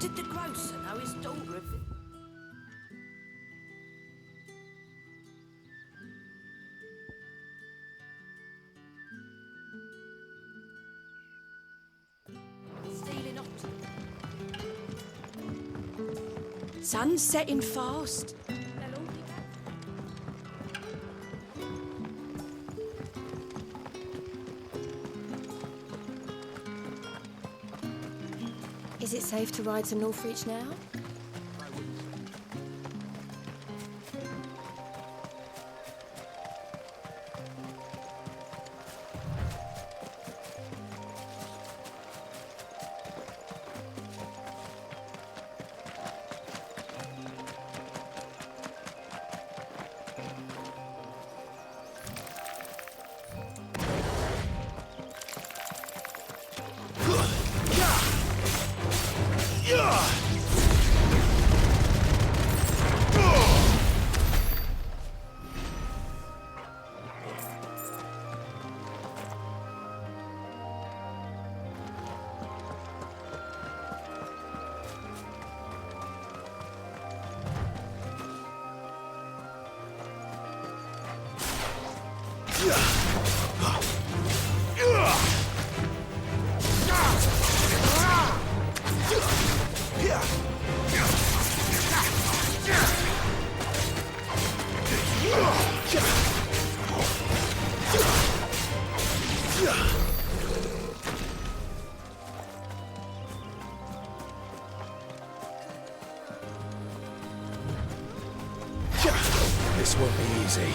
Did the grocer know his daughter had... Stealing off. Sun's setting fast. They'll all be back. Is it safe to ride to Northreach now? This won't be easy.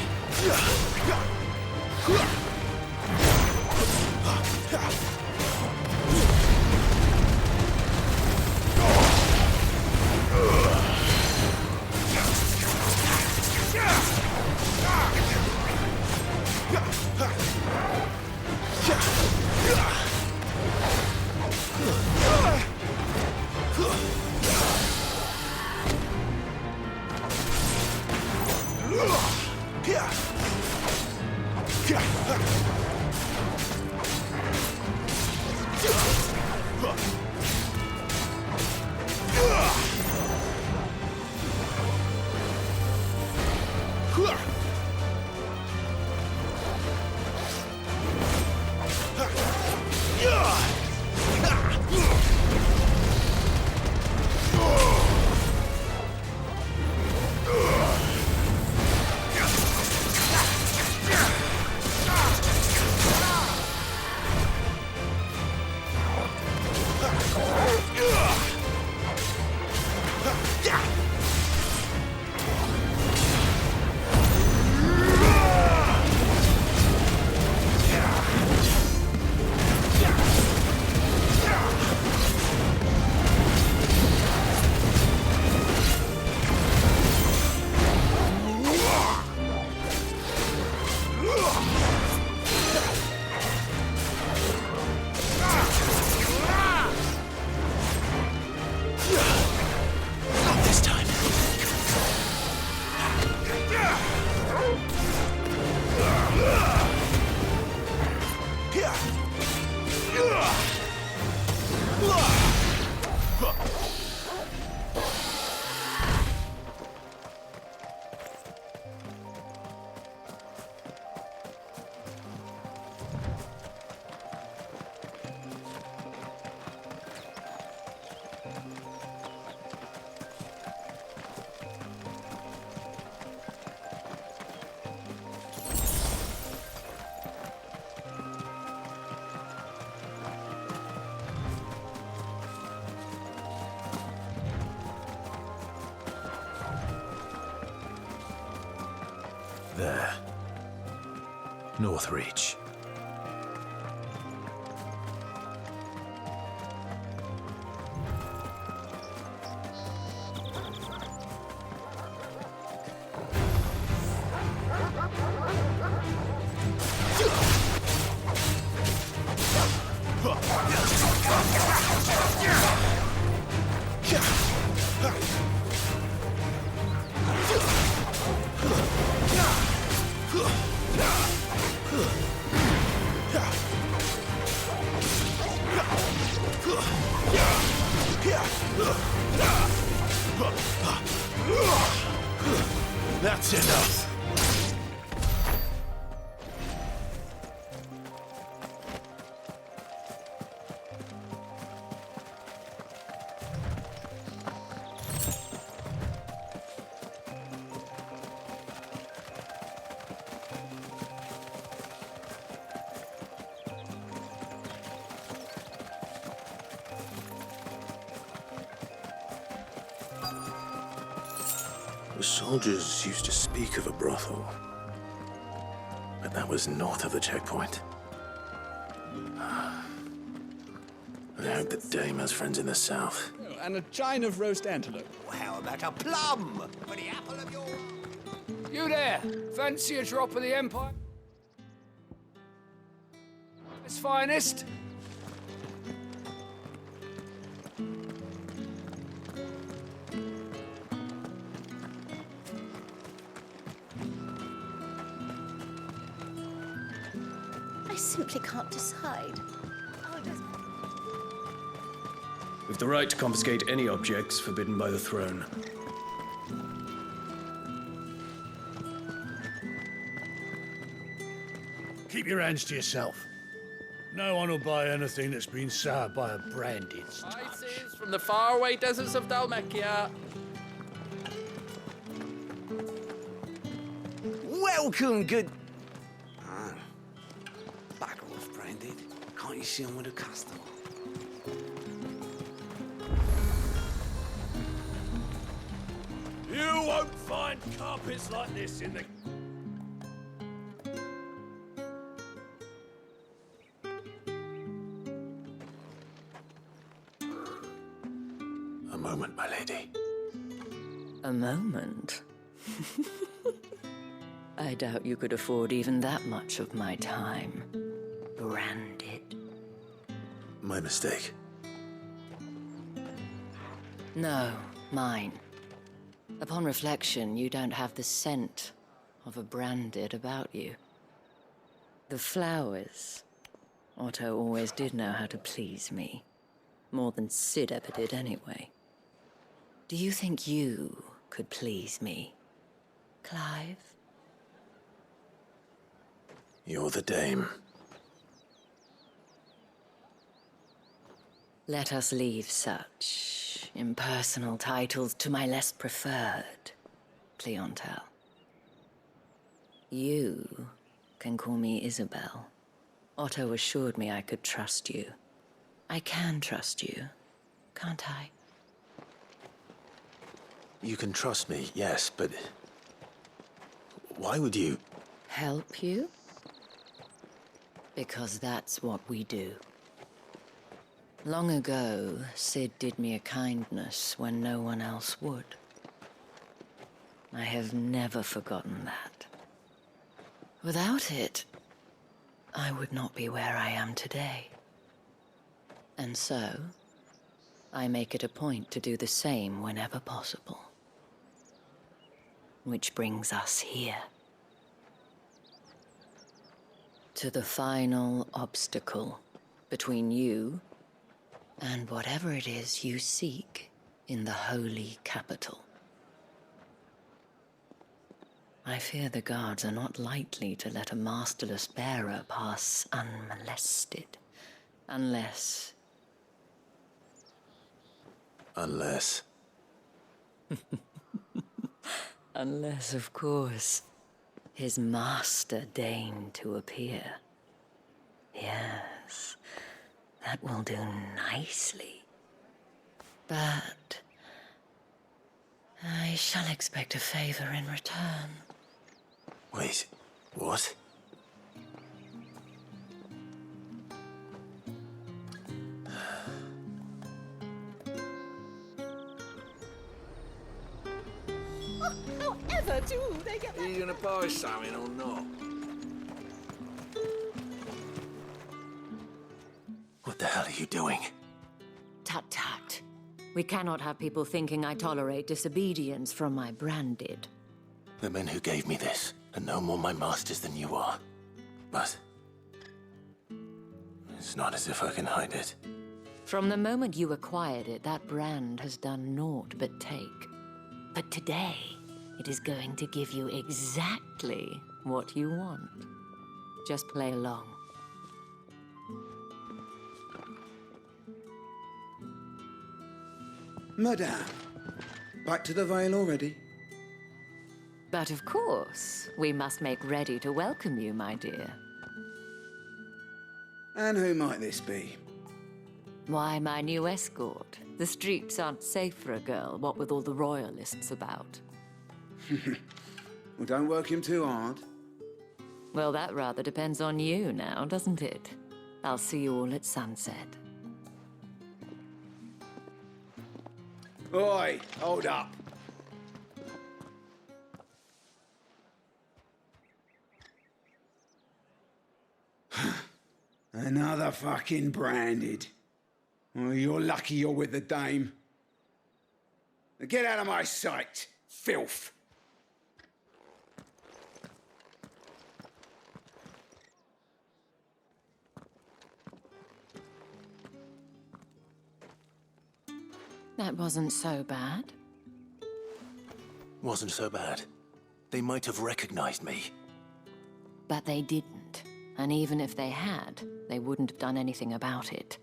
There. Northreach. That's enough. The soldiers used to speak of a brothel, but that was north of the checkpoint. I hope the dame has friends in the south. Oh, and a chine of roast antelope. Well, how about a plum for the apple of your... You there! Fancy a drop of the Empire? Its finest? I simply can't decide. We've the right to confiscate any objects forbidden by the throne. Keep your hands to yourself. No one will buy anything that's been soured by a branded touch. Spices from the faraway deserts of Dalmacia. Welcome, good... Ah, bugger off, branded. Can't you see I'm with a customer? You won't find carpets like this in the... A moment, my lady. A moment? I doubt you could afford even that much of my time. Branded. My mistake. No, mine. Upon reflection, you don't have the scent of a branded about you. The flowers. Otto always did know how to please me. More than Sid ever did anyway. Do you think you could please me, Clive? You're the dame. Let us leave such impersonal titles to my less preferred clientele. You can call me Isabel. Otto assured me I could trust you. I can trust you, can't I? You can trust me, yes, but... why would you... Help you? Because that's what we do. Long ago, Sid did me a kindness when no one else would. I have never forgotten that. Without it, I would not be where I am today. And so, I make it a point to do the same whenever possible. Which brings us here. To the final obstacle between you and whatever it is you seek in the holy capital. I fear the guards are not likely to let a masterless bearer pass unmolested, unless... Unless... Unless, of course, his master deigned to appear. Yes, that will do nicely. But I shall expect a favor in return. Wait, what? However do they get Are you gonna buy something or not? What the hell are you doing? Tut tut. We cannot have people thinking I tolerate disobedience from my branded. The men who gave me this are no more my masters than you are. But... it's not as if I can hide it. From the moment you acquired it, that brand has done naught but take. But today, it is going to give you exactly what you want. Just play along. Madame, back to the Vale already? But of course, we must make ready to welcome you, my dear. And who might this be? Why, my new escort. The streets aren't safe for a girl, what with all the royalists about. Well, don't work him too hard. Well, that rather depends on you now, doesn't it? I'll see you all at sunset. Oi, hold up. Another fucking branded. Well, you're lucky you're with the dame. Now get out of my sight, filth. That wasn't so bad. Wasn't so bad. They might have recognized me. But they didn't. And even if they had, they wouldn't have done anything about it.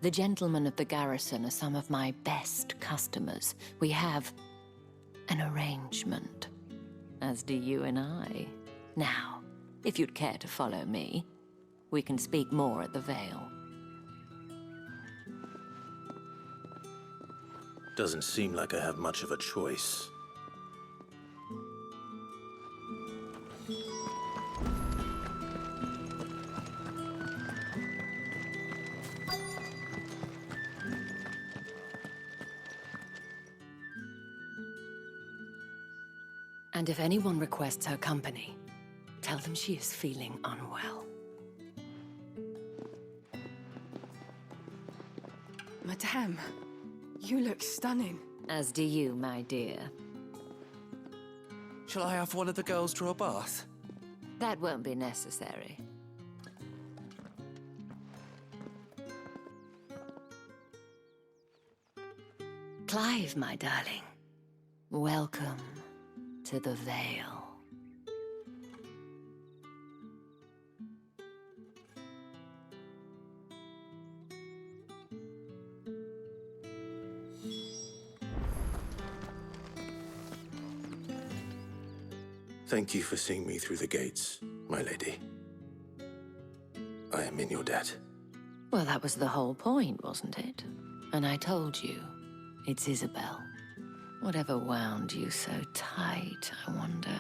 The gentlemen of the garrison are some of my best customers. We have an arrangement, as do you and I. Now, if you'd care to follow me, we can speak more at the Vale. Doesn't seem like I have much of a choice. And if anyone requests her company, tell them she is feeling unwell. Madame, you look stunning. As do you, my dear. Shall I have one of the girls draw a bath? That won't be necessary. Clive, my darling. Welcome to the Vale. Thank you for seeing me through the gates, my lady. I am in your debt. Well, that was the whole point, wasn't it? And I told you, it's Isabel. Whatever wound you so tight, I wonder.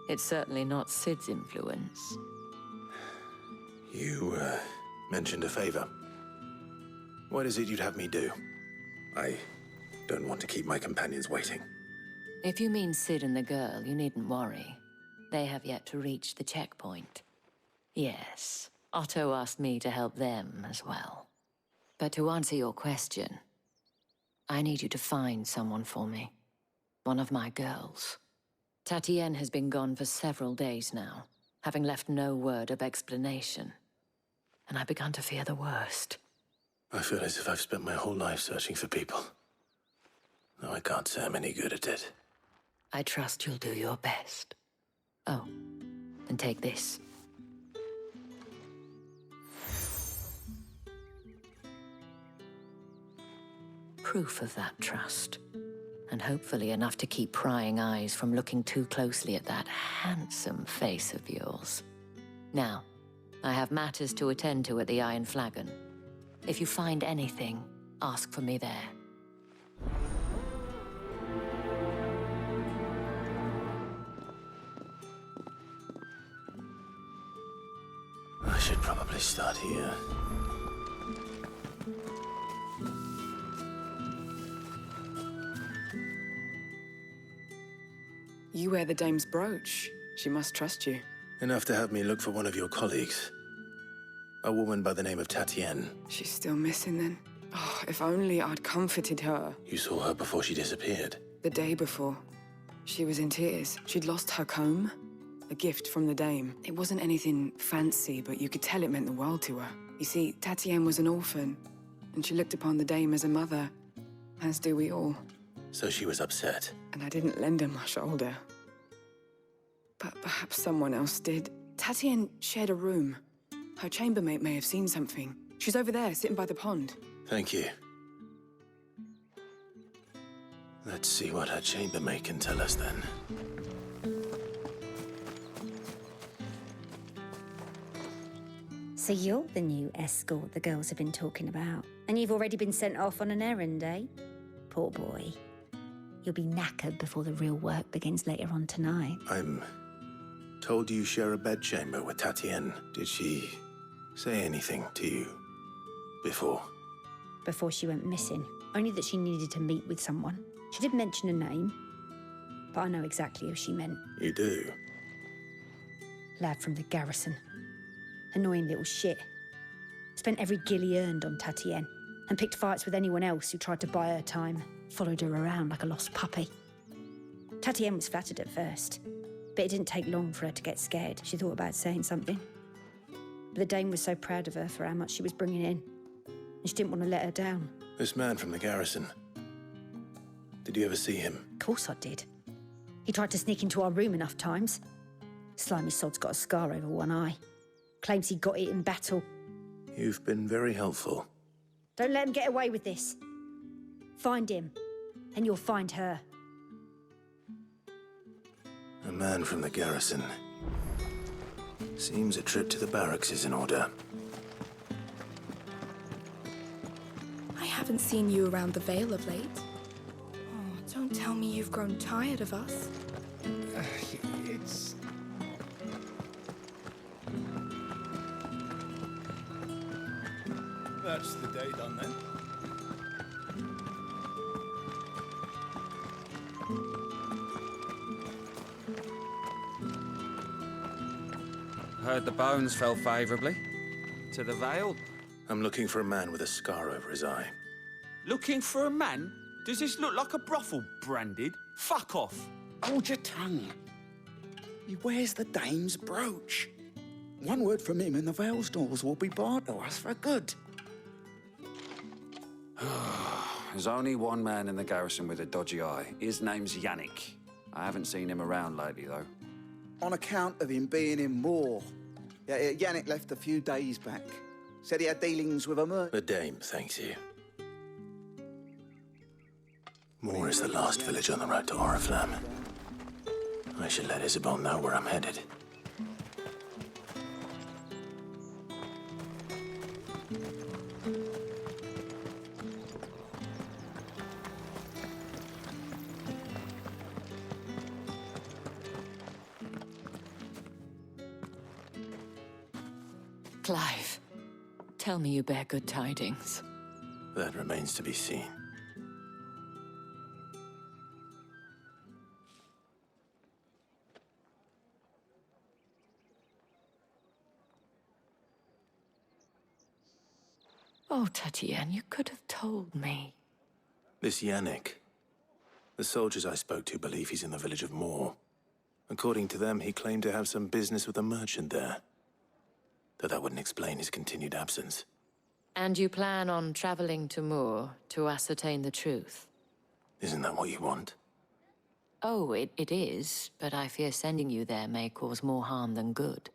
It's certainly not Sid's influence. You, mentioned a favor. What is it you'd have me do? I don't want to keep my companions waiting. If you mean Sid and the girl, you needn't worry. They have yet to reach the checkpoint. Yes, Otto asked me to help them as well. But to answer your question, I need you to find someone for me. One of my girls. Tatienne has been gone for several days now, having left no word of explanation. And I've begun to fear the worst. I feel as if I've spent my whole life searching for people. No, I can't say I'm any good at it. I trust you'll do your best. Oh, and take this. Proof of that trust. And hopefully enough to keep prying eyes from looking too closely at that handsome face of yours. Now, I have matters to attend to at the Iron Flagon. If you find anything, ask for me there. I should probably start here. You wear the dame's brooch. She must trust you. Enough to have me look for one of your colleagues. A woman by the name of Tatienne. She's still missing then. Oh, if only I'd comforted her. You saw her before she disappeared. The day before. She was in tears. She'd lost her comb. A gift from the dame. It wasn't anything fancy, but you could tell it meant the world to her. You see, Tatienne was an orphan. and she looked upon the dame as a mother, as do we all. So she was upset. And I didn't lend her my shoulder. But perhaps someone else did. Tatienne shared a room. Her chambermaid may have seen something. She's over there, sitting by the pond. Thank you. Let's see what her chambermaid can tell us then. So you're the new escort the girls have been talking about. And you've already been sent off on an errand, eh? Poor boy. You'll be knackered before the real work begins later on tonight. I'm told you share a bedchamber with Tatienne. Did she say anything to you before? Before she went missing. Only that she needed to meet with someone. She did mention a name, but I know exactly who she meant. You do? Lad from the garrison. Annoying little shit. Spent every guil he earned on Tatienne, and picked fights with anyone else who tried to buy her time. Followed her around like a lost puppy. Tatienne was flattered at first, but it didn't take long for her to get scared. She thought about saying something. But the dame was so proud of her for how much she was bringing in, and she didn't want to let her down. This man from the garrison. Did you ever see him? Of course I did. He tried to sneak into our room enough times. Slimy sod's got a scar over one eye. Claims he got it in battle. You've been very helpful. Don't let him get away with this. Find him, and you'll find her. A man from the garrison. Seems a trip to the barracks is in order. I haven't seen you around the Vale of late. Oh, don't tell me you've grown tired of us. It's... That's the day done then. Heard the bones fell favourably. To the Vale? I'm looking for a man with a scar over his eye. Looking for a man? Does this look like a brothel, Branded? Fuck off! Hold your tongue. He wears the dame's brooch. One word from him and the Vale's doors will be barred to us for good. There's only one man in the garrison with a dodgy eye. His name's Yannick. I haven't seen him around lately, though. On account of him being in war. Yeah, Yannick left a few days back. Said he had dealings with a The dame thanks you. Moor is the last village on the road to Oriflamme. I should let Isabel know where I'm headed. Clive, tell me you bear good tidings. That remains to be seen. Oh, Tatienne, you could have told me. This Yannick. The soldiers I spoke to believe he's in the village of Moor. According to them, he claimed to have some business with a merchant there. Though that wouldn't explain his continued absence. And you plan on traveling to Moor to ascertain the truth? Isn't that what you want? Oh, it is, but I fear sending you there may cause more harm than good.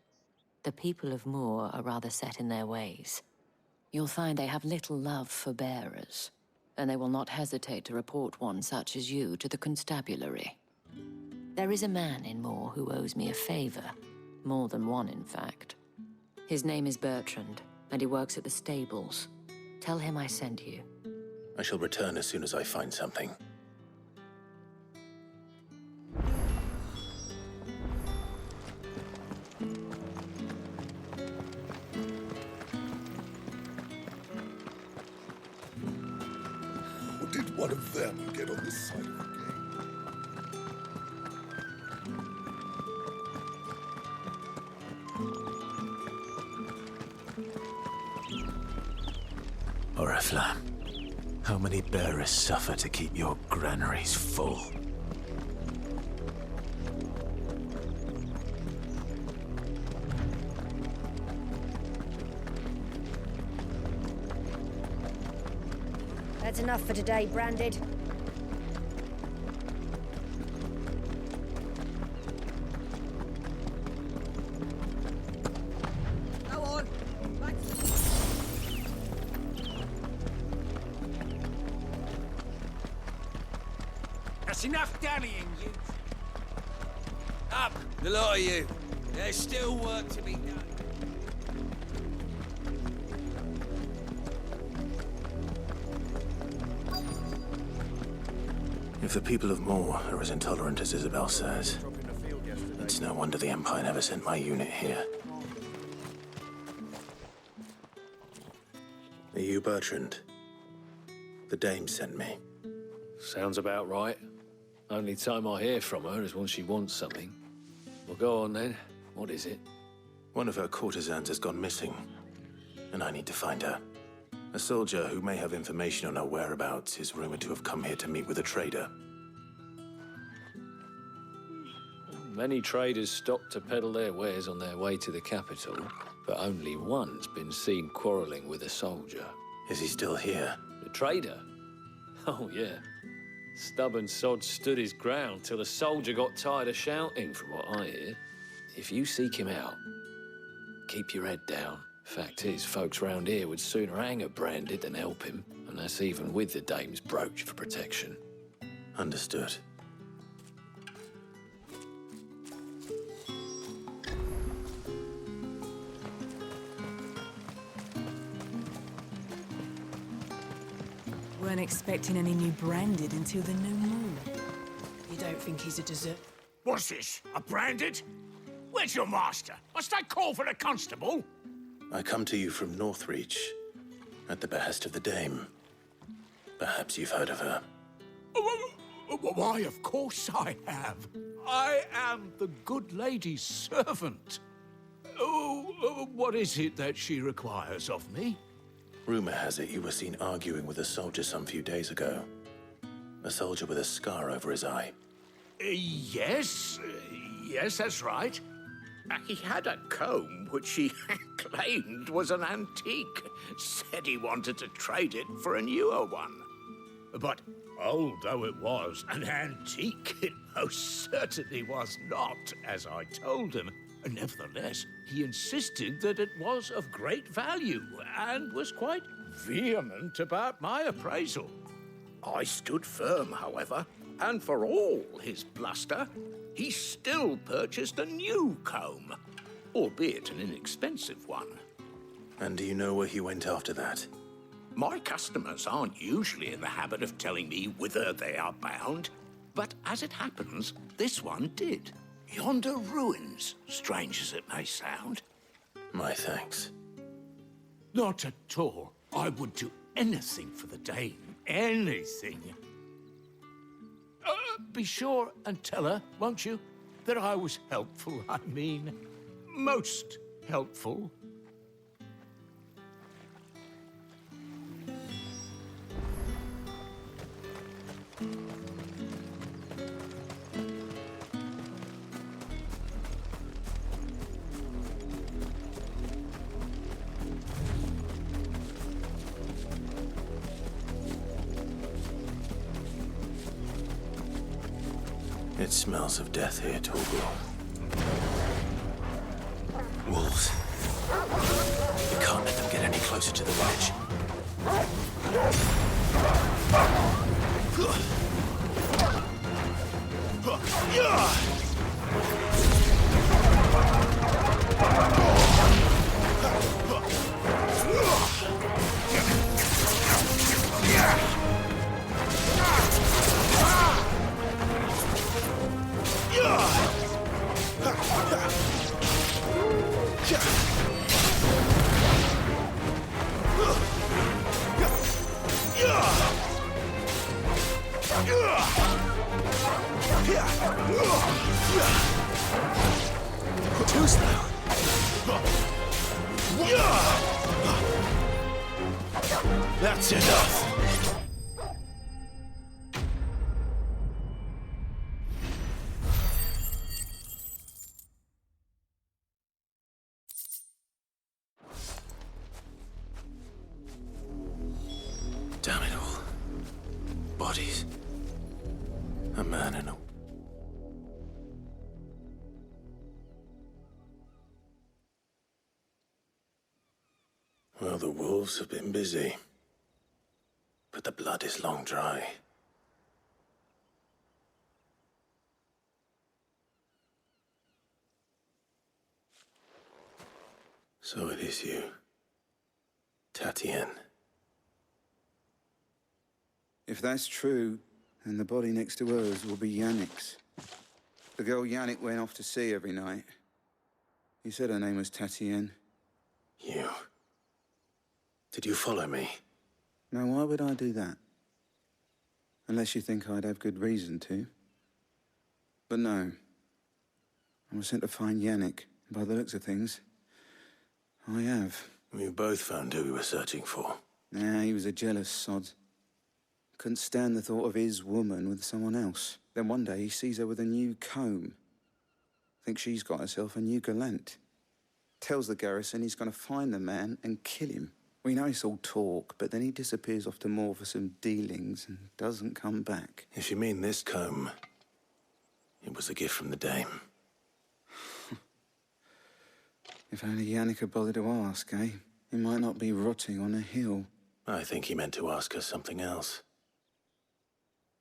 The people of Moor are rather set in their ways. You'll find they have little love for bearers, and they will not hesitate to report one such as you to the constabulary. There is a man in Moor who owes me a favor. More than one, in fact. His name is Bertrand, and he works at the stables. Tell him I sent you. I shall return as soon as I find something. How did one of them get on this side of the game? Oriflamme, how many bearers suffer to keep your granaries full? That's enough for today, Branded. Go on. That's enough dallying, you. Up, the lot of you. There's still work to be done. If the people of Moor are as intolerant as Isabel says, it's no wonder the Empire never sent my unit here. Are you Bertrand? The dame sent me. Sounds about right. Only time I hear from her is when she wants something. Well, go on then. What is it? One of her courtesans has gone missing, and I need to find her. A soldier who may have information on her whereabouts is rumored to have come here to meet with a trader. Many traders stop to peddle their wares on their way to the capital, but only one's been seen quarreling with a soldier. Is he still here? The trader? Oh, yeah. Stubborn sod stood his ground till the soldier got tired of shouting, from what I hear. If you seek him out, keep your head down. Fact is, folks round here would sooner hang a Branded than help him, and that's even with the dame's brooch for protection. Understood. Weren't expecting any new Branded until the new moon. You don't think he's a dessert? What's this? A Branded? Where's your master? Must I call for the constable? I come to you from Northreach, at the behest of the dame. Perhaps you've heard of her. Why, of course I have. I am the good lady's servant. What is it that she requires of me? Rumor has it you were seen arguing with a soldier some few days ago. A soldier with a scar over his eye. Yes, that's right. He had a comb which he claimed was an antique. Said he wanted to trade it for a newer one. But old though it was, an antique it most certainly was not, as I told him. Nevertheless, he insisted that it was of great value and was quite vehement about my appraisal. I stood firm, however, and for all his bluster, he still purchased a new comb, albeit an inexpensive one. And do you know where he went after that? My customers aren't usually in the habit of telling me whither they are bound, but as it happens, this one did. Yonder ruins, strange as it may sound. My thanks. Not at all. I would do anything for the dame. Anything. Be sure and tell her, won't you, that I was helpful. I mean, most helpful. It smells of death here, Torgal. Wolves. We can't let them get any closer to the village. Too slow. That's enough. Damn it all. bodies. A man and a... Well, the wolves have been busy. But the blood is long dry. So it is you, Tatienne. If that's true, then the body next to hers will be Yannick's. The girl Yannick went off to see every night. He said her name was Tatienne. You... Did you follow me? Now, why would I do that? Unless you think I'd have good reason to. But no. I was sent to find Yannick. By the looks of things, I have. We both found who we were searching for. Nah, he was a jealous sod. Couldn't stand the thought of his woman with someone else. Then one day he sees her with a new comb. Thinks she's got herself a new gallant. Tells the garrison he's gonna find the man and kill him. We know it's all talk, but then he disappears off to Moor for some dealings and doesn't come back. If you mean this comb, it was a gift from the dame. If only Yannick had bothered to ask, eh? He might not be rotting on a hill. I think he meant to ask her something else.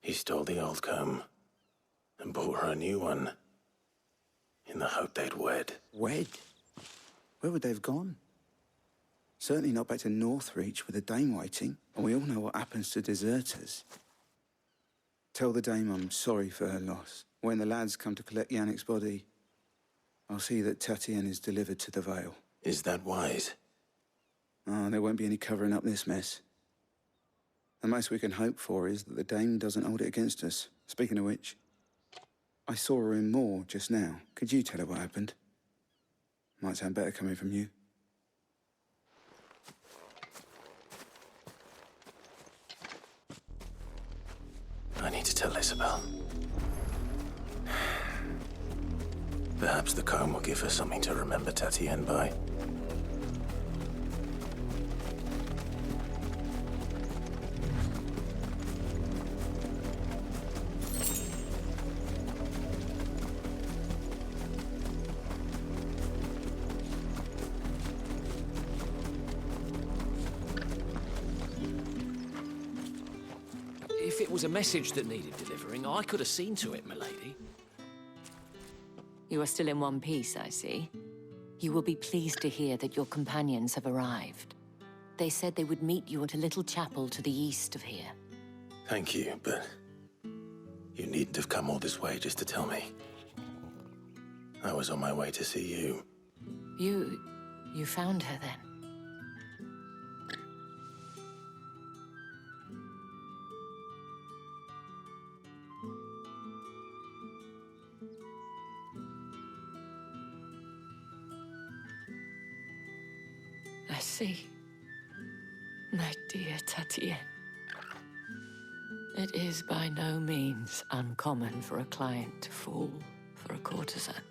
He stole the old comb and bought her a new one in the hope they'd wed. Wed? Where would they have gone? Certainly not back to Northreach with the dame waiting, and we all know what happens to deserters. Tell the dame I'm sorry for her loss. When the lads come to collect Yannick's body, I'll see that Tatienne is delivered to the Vale. Is that wise? Oh, there won't be any covering up this mess. The most we can hope for is that the dame doesn't hold it against us. Speaking of which, I saw her in Moor just now. Could you tell her what happened? Might sound better coming from you. I need to tell Isabel. Perhaps the comb will give her something to remember Tatienne by. If it was a message that needed delivering, I could have seen to it, milady. You are still in one piece, I see. You will be pleased to hear that your companions have arrived. They said they would meet you at a little chapel to the east of here. Thank you, but you needn't have come all this way just to tell me. I was on my way to see you. You found her then? I see. My dear Tatienne. It is by no means uncommon for a client to fall for a courtesan.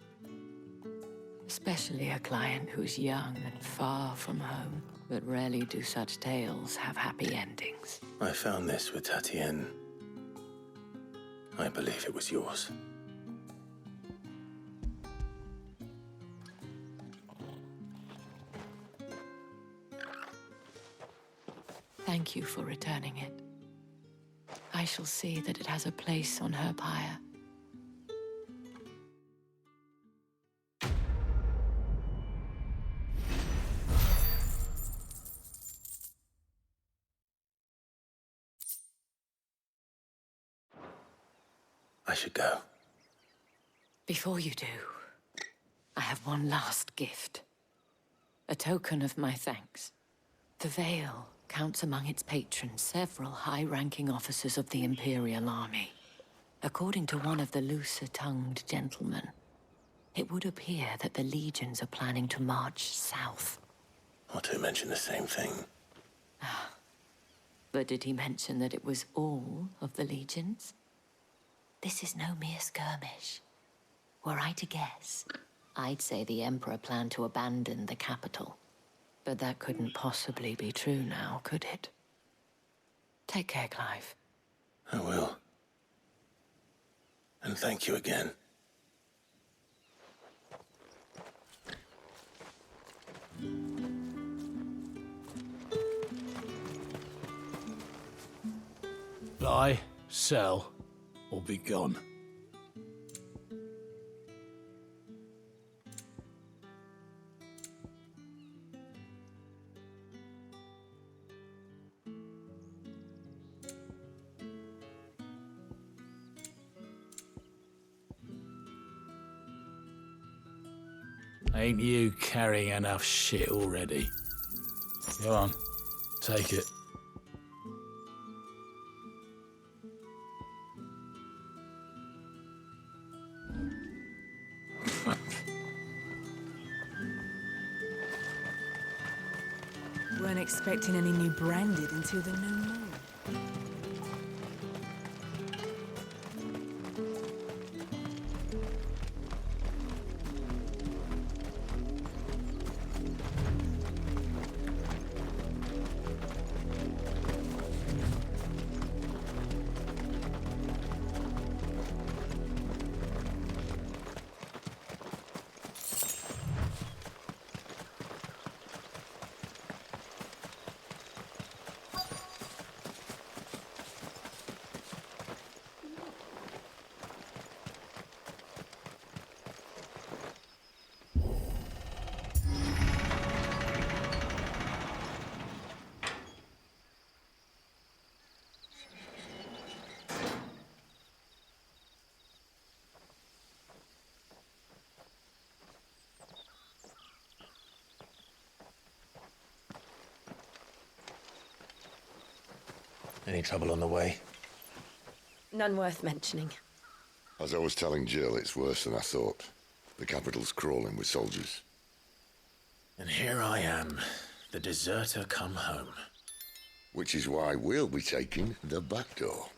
Especially a client who's young and far from home. But rarely do such tales have happy endings. I found this with Tatienne. I believe it was yours. Thank you for returning it. I shall see that it has a place on her pyre. I should go. Before you do, I have one last gift. A token of my thanks. The Vale counts among its patrons several high-ranking officers of the Imperial Army. According to one of the looser-tongued gentlemen, it would appear that the legions are planning to march south. Otto mentioned the same thing. But did he mention that it was all of the legions? This is no mere skirmish. Were I to guess, I'd say the Emperor planned to abandon the capital. But that couldn't possibly be true now, could it? Take care, Clive. I will. And thank you again. Buy, sell, or be gone. Ain't you carrying enough shit already? Go on, take it. Weren't expecting any new branded until the new moon. Any trouble on the way? None worth mentioning. As I was telling Jill, it's worse than I thought. The capital's crawling with soldiers. And here I am, the deserter come home. Which is why we'll be taking the back door.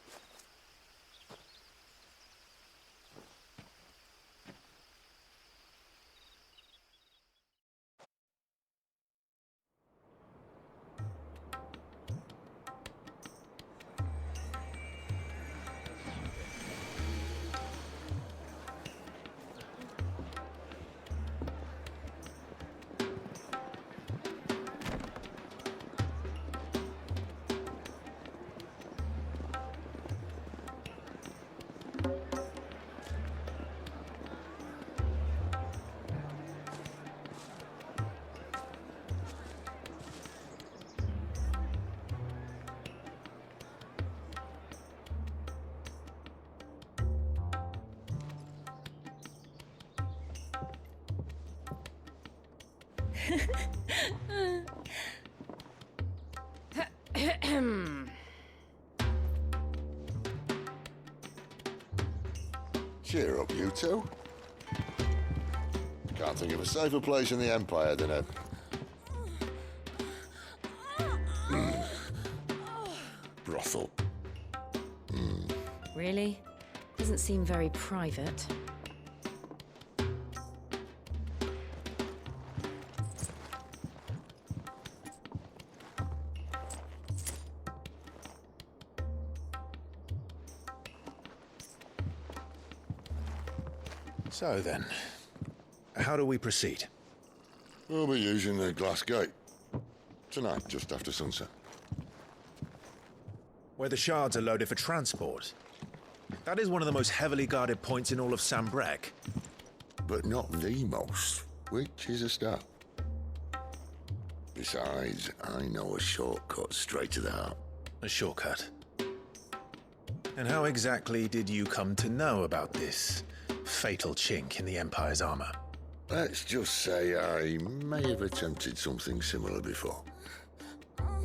Cheer up, you two. Can't think of a safer place in the Empire than a... brothel. Really? Doesn't seem very private. So then, how do we proceed? We'll be using the glass gate. Tonight, just after sunset. Where the shards are loaded for transport. That is one of the most heavily guarded points in all of Sambrek. But not the most, which is a start. Besides, I know a shortcut straight to the heart. A shortcut? And how exactly did you come to know about this fatal chink in the Empire's armor? Let's just say I may have attempted something similar before.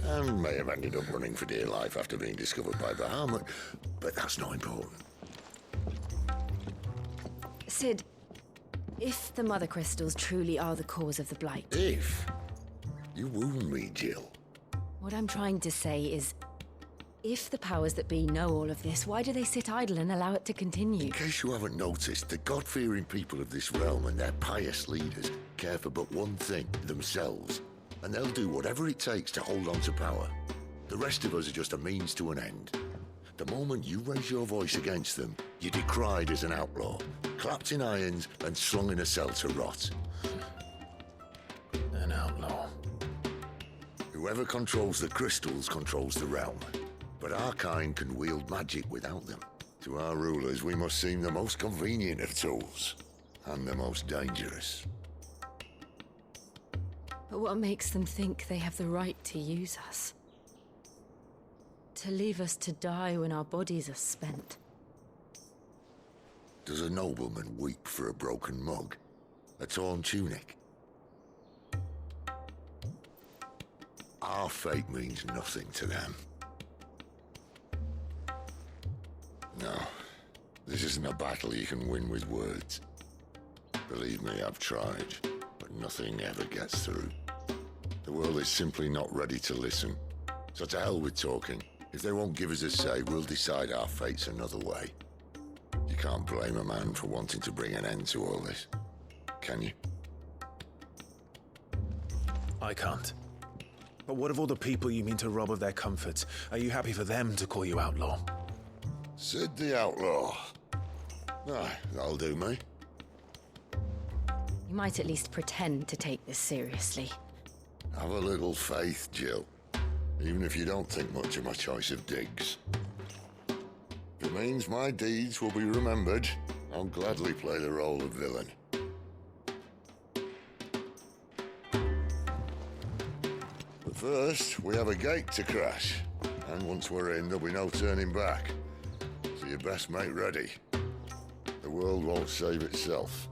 And may have ended up running for dear life after being discovered by Bahamut, but that's not important. Sid, if the Mother Crystals truly are the cause of the Blight... If? You wound me, Jill. What I'm trying to say is, if the powers that be know all of this, why do they sit idle and allow it to continue? In case you haven't noticed, the God-fearing people of this realm and their pious leaders care for but one thing, themselves. And they'll do whatever it takes to hold on to power. The rest of us are just a means to an end. The moment you raise your voice against them, you're decried as an outlaw, clapped in irons and slung in a cell to rot. An outlaw. Whoever controls the crystals controls the realm. But our kind can wield magic without them. To our rulers, we must seem the most convenient of tools, and the most dangerous. But what makes them think they have the right to use us? To leave us to die when our bodies are spent? Does a nobleman weep for a broken mug? A torn tunic? Our fate means nothing to them. No, this isn't a battle you can win with words. Believe me, I've tried, but nothing ever gets through. The world is simply not ready to listen. So to hell with talking. If they won't give us a say, we'll decide our fates another way. You can't blame a man for wanting to bring an end to all this, can you? I can't. But what of all the people you mean to rob of their comforts? Are you happy for them to call you outlaw? Sid the Outlaw. Aye, that'll do me. You might at least pretend to take this seriously. Have a little faith, Jill. Even if you don't think much of my choice of digs. If it means my deeds will be remembered, I'll gladly play the role of villain. But first, we have a gate to crash. And once we're in, there'll be no turning back. So you best make ready. The world won't save itself.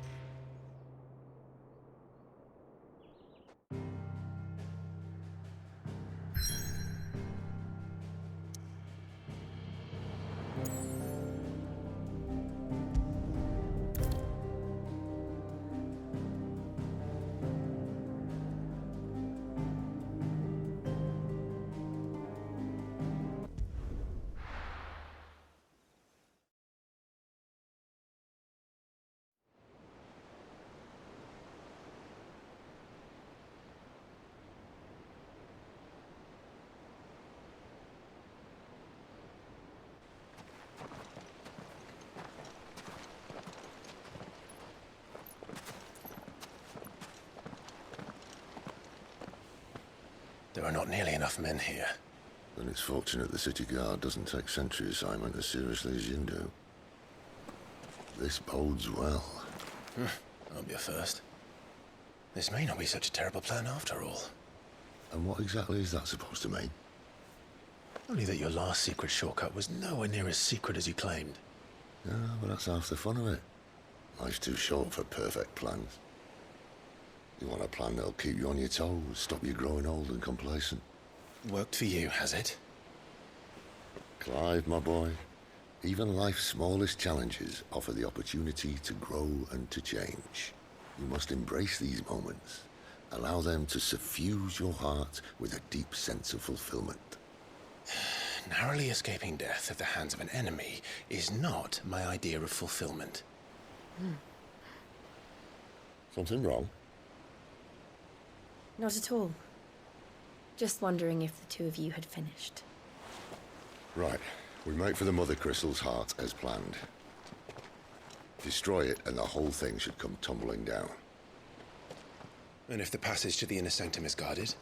There are not nearly enough men here. Then it's fortunate the city guard doesn't take sentry assignment as seriously as you do. This bodes well. That'll be a first. This may not be such a terrible plan after all. And what exactly is that supposed to mean? Only that your last secret shortcut was nowhere near as secret as you claimed. Yeah, but that's half the fun of it. Life's too short for perfect plans. You want a plan that'll keep you on your toes, stop you growing old and complacent. Worked for you, has it? Clive, my boy, even life's smallest challenges offer the opportunity to grow and to change. You must embrace these moments. Allow them to suffuse your heart with a deep sense of fulfillment. Narrowly escaping death at the hands of an enemy is not my idea of fulfillment. Something wrong? Not at all. Just wondering if the two of you had finished. Right. We make for the Mother Crystal's heart as planned. Destroy it and the whole thing should come tumbling down. And if the passage to the inner sanctum is guarded?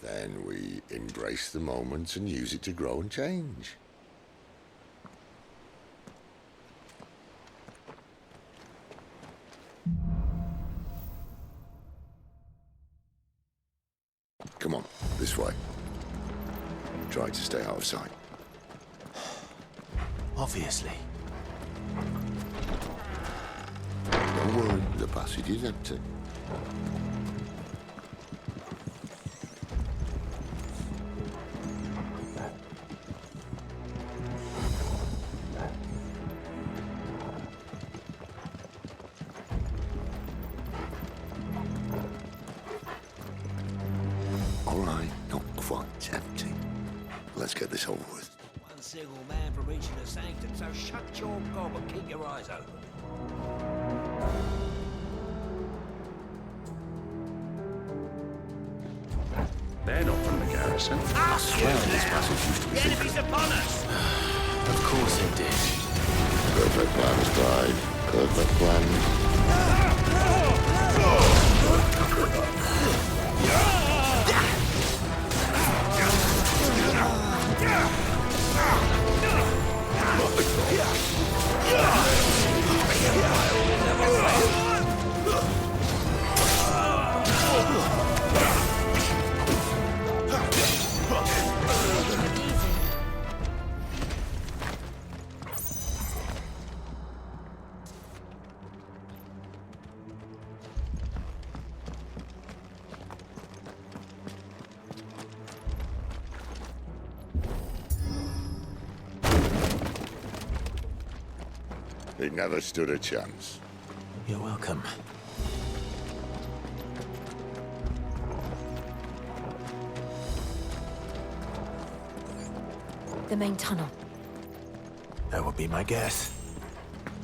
Then we embrace the moment and use it to grow and change. Come on, this way. Try to stay out of sight. Obviously. Don't worry, the passage is empty. All right, not quite empty. Let's get this over with. One single man from reaching the sanctum, so shut your gob and keep your eyes open. They're not from the garrison. Garrison? I swear this passage used to be secret. Enemies upon us! Of course it did. Perfect plans, Clyde. Perfect plans. He never stood a chance. You're welcome. The main tunnel. That would be my guess.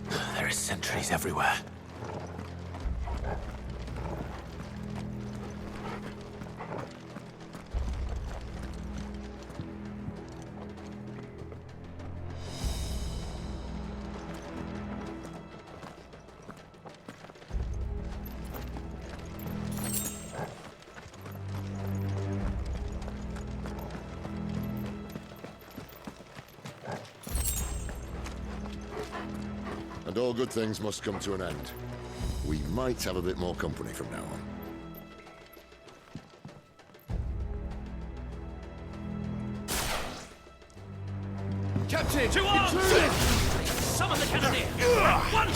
There are sentries everywhere. And all good things must come to an end. We might have a bit more company from now on. Captain! To arms! Summon the cannoneer! One!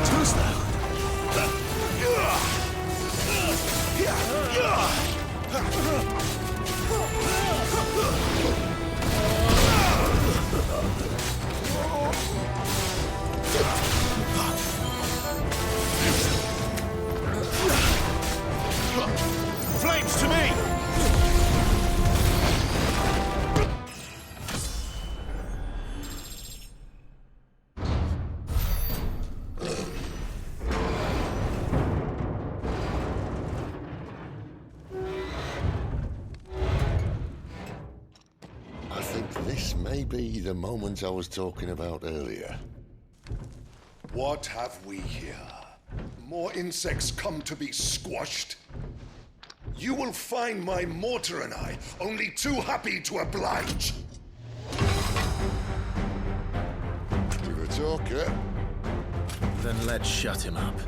Too slow. Flames to me! I think this may be the moment I was talking about earlier. What have we here? More insects come to be squashed? You will find my mortar and I only too happy to oblige. You're a talker. Then let's shut him up.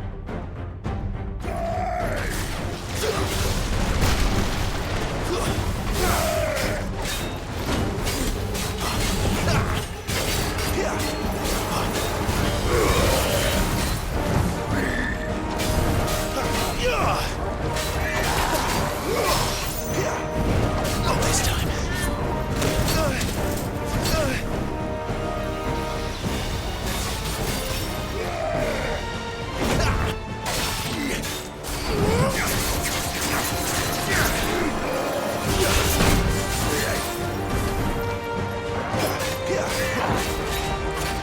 Not this time.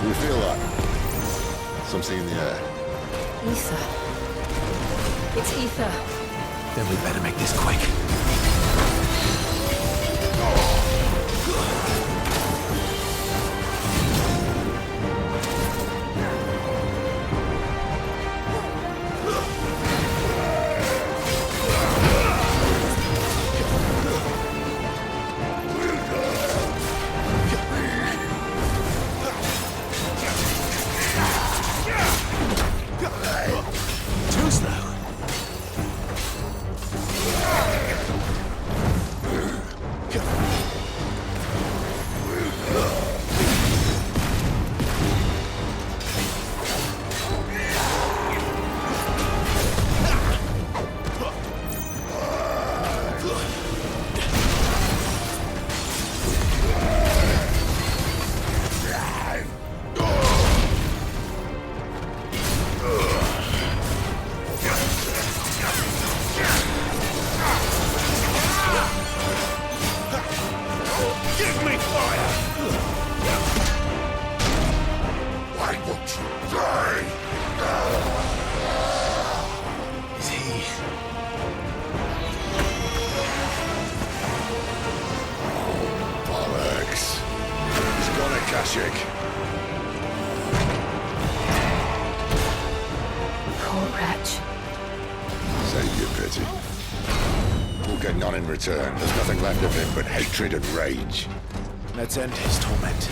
You feel that? Something in the air. Ether. It's ether. Then we better make this quick. Too slow. chick. Poor wretch. Save your pity. We'll get none in return. There's nothing left of him but hatred and rage. Let's end his torment.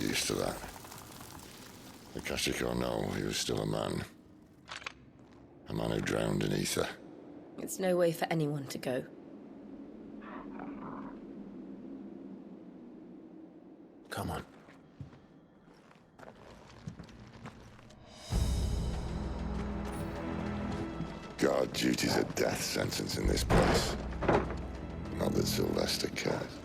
Used to that. Akashic or no, he was still a man. A man who drowned in ether. It's no way for anyone to go. Come on. God, duty's a death sentence in this place. Not that Sylvester cares.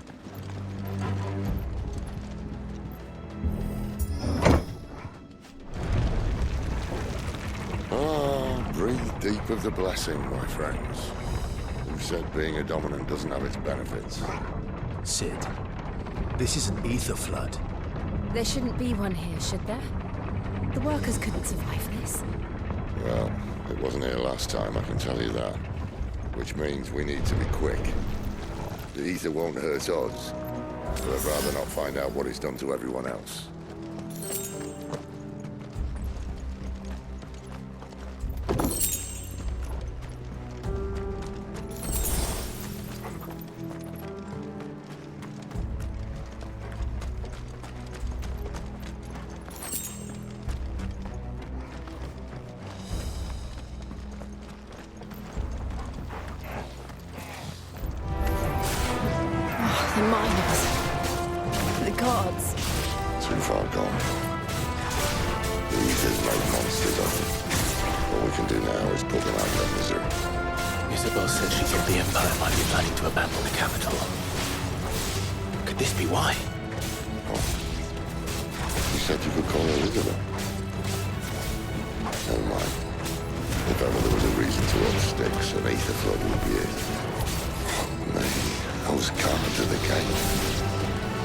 Breathe deep of the blessing, my friends. Who said being a dominant doesn't have its benefits? Sid, this is an ether flood. There shouldn't be one here, should there? The workers couldn't survive this. Well, it wasn't here last time, I can tell you that. Which means we need to be quick. The ether won't hurt us, so I'd rather not find out what it's done to everyone else. The miners. The gods. Too far gone. The ether's made monsters of them. All we can do now is put them out of their misery. Isabel said she thought the Empire might be planning to abandon the capital. Could this be why? You said you could call her Elizabeth. Never mind. If ever there was a reason to up sticks, an ether flood would be it. Maybe those carpenters of the gate.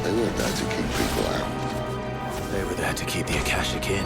They weren't there to keep people out. They were there to keep the Akashic in.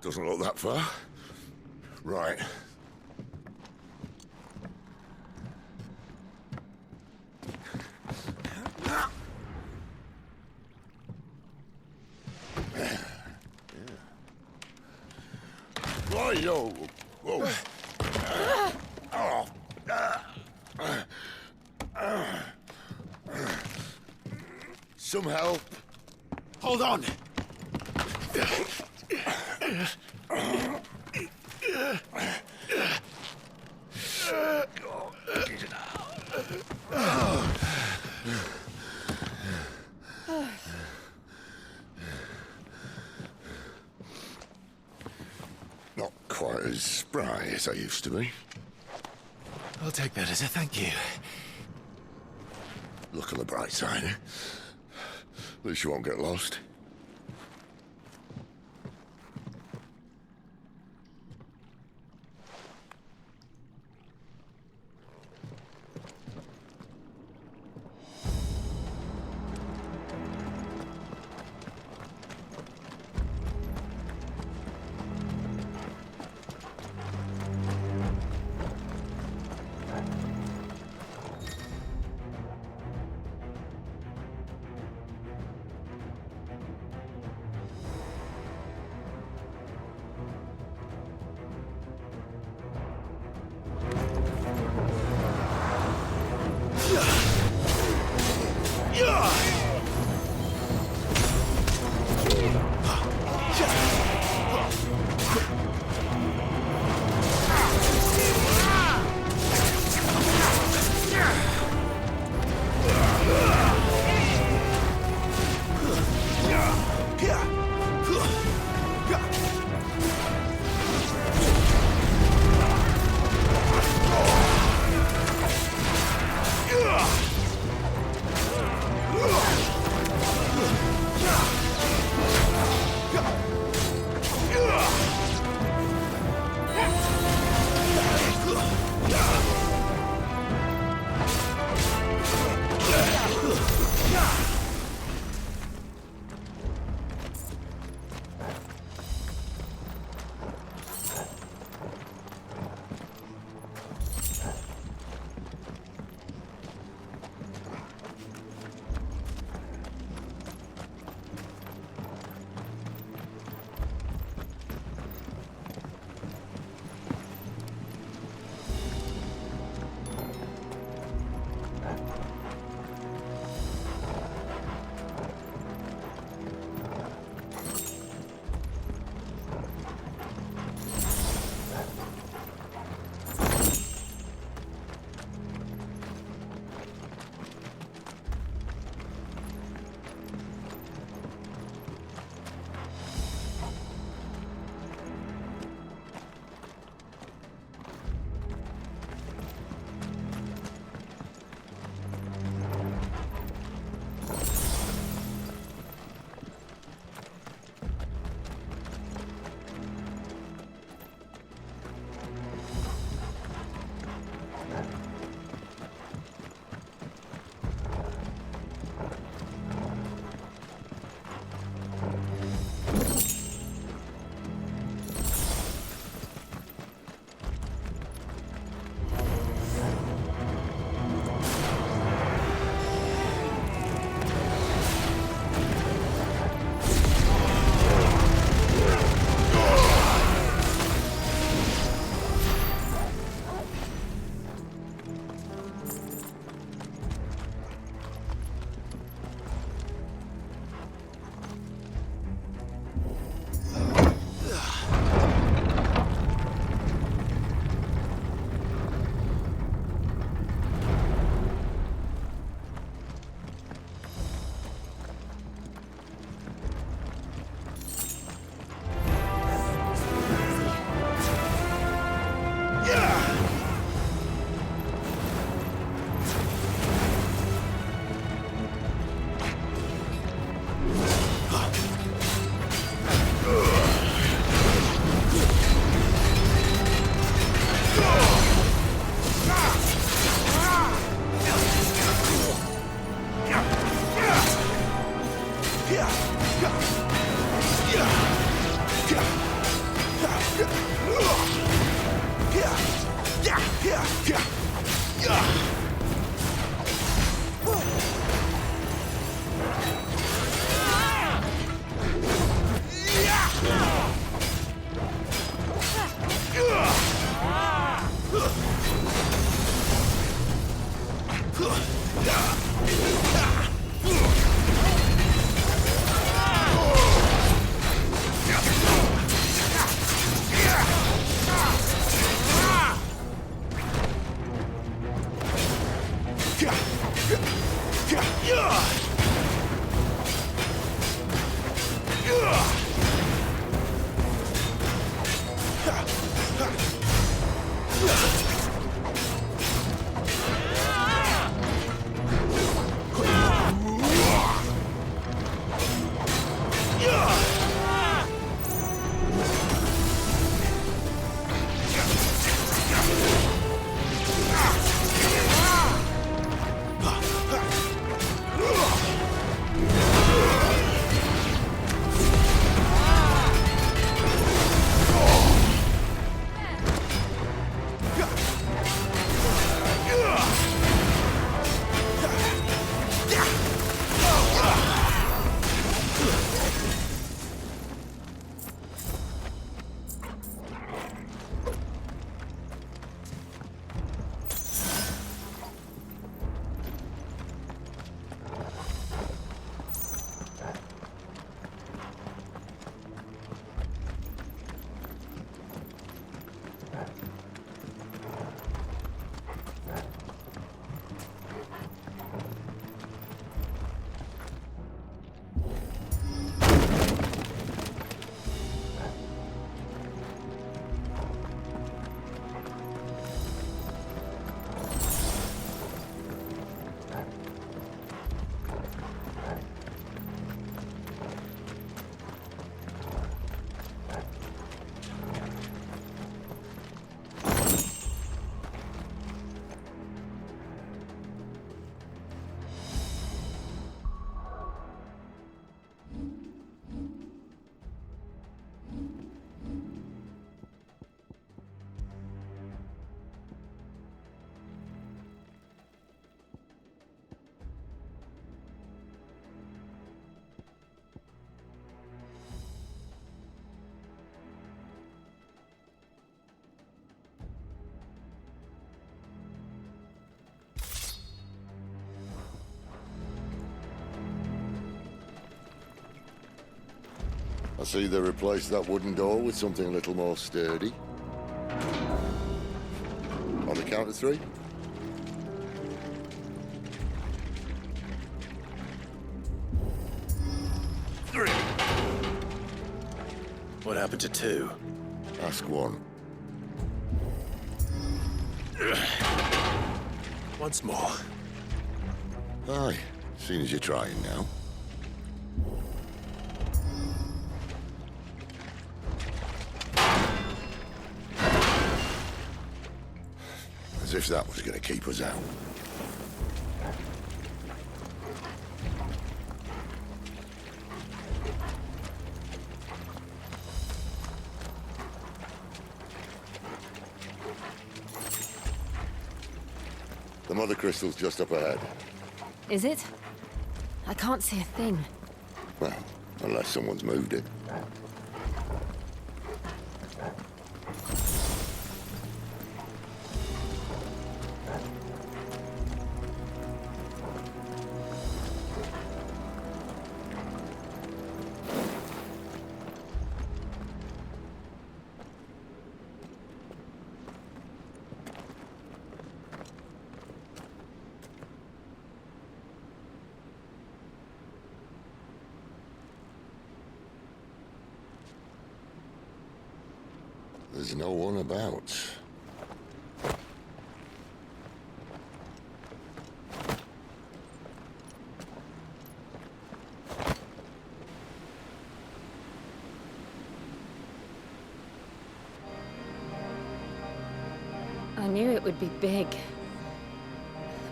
Doesn't look that far. Right. Yo. Whoa. Some help. Hold on. Not quite as spry as I used to be. I'll take that as a thank you. Look on the bright side, eh? At least you won't get lost. I see they replaced that wooden door with something a little more sturdy. On the count of 3. What happened to 2? Ask 1. Once more. Aye, seeing as you're trying now. As if that was going to keep us out. The mother crystal's just up ahead. Is it? I can't see a thing. Well, unless someone's moved it. There's no one about. I knew it would be big.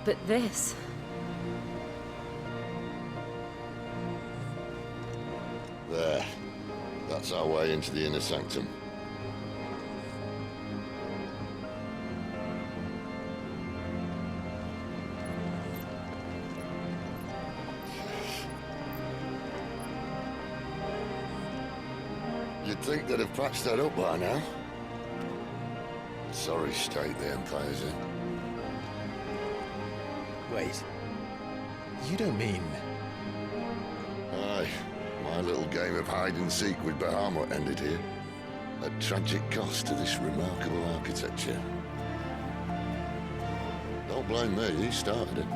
But this... There. That's our way into the inner sanctum. You'd think they'd have patched that up by now. Sorry state the Empire's in. Wait. You don't mean... Aye. My little game of hide-and-seek with Bahamut ended here. At tragic cost to this remarkable architecture. Don't blame me, he started it.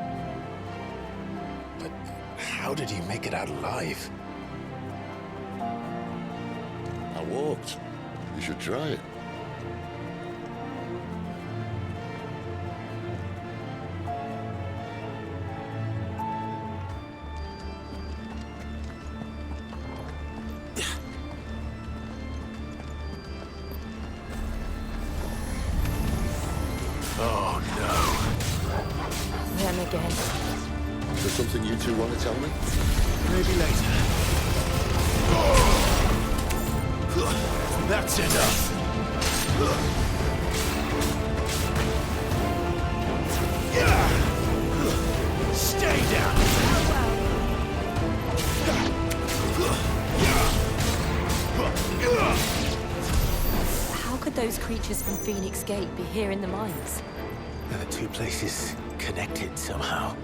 But how did he make it out alive? I walked. You should try it. Oh, no. Them again. Is there something you two want to tell me? Maybe later. That's enough. Stay down. How could those creatures from Phoenix Gate be here in the mines? Are the two places connected somehow?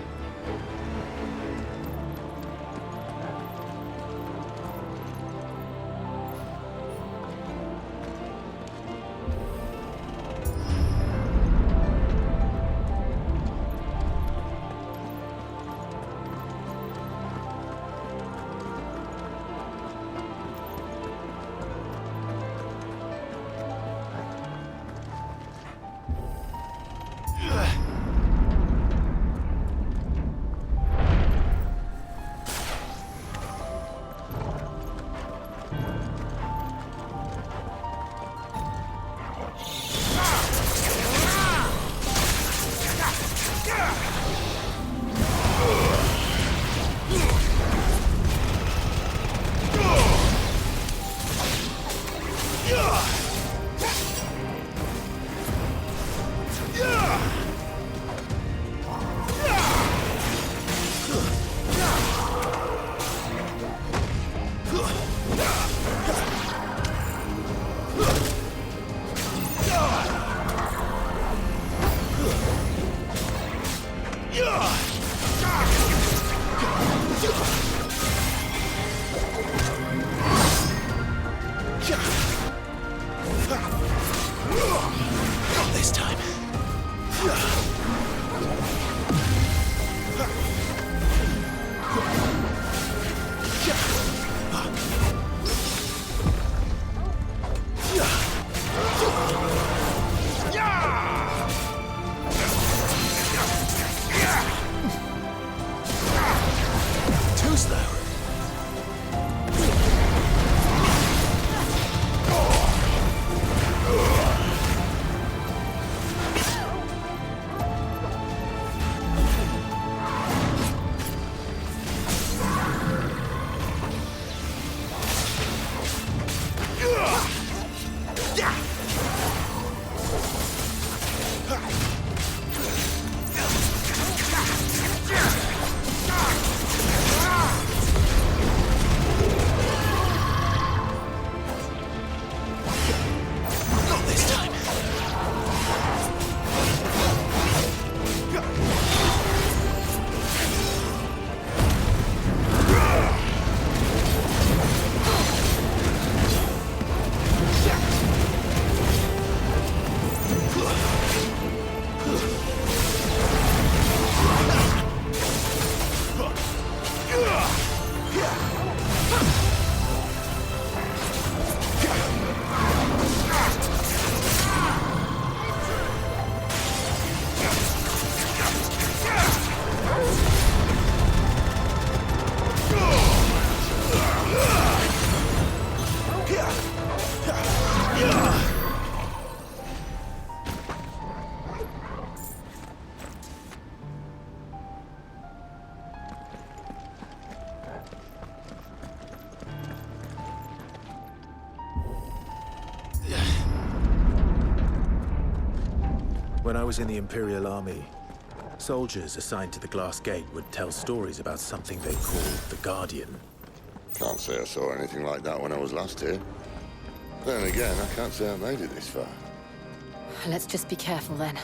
Not this time. Too slow. Not this time. When I was in the Imperial Army, soldiers assigned to the Glass Gate would tell stories about something they called the Guardian. Can't say I saw anything like that when I was last here. Then again, I can't say I made it this far. Let's just be careful then.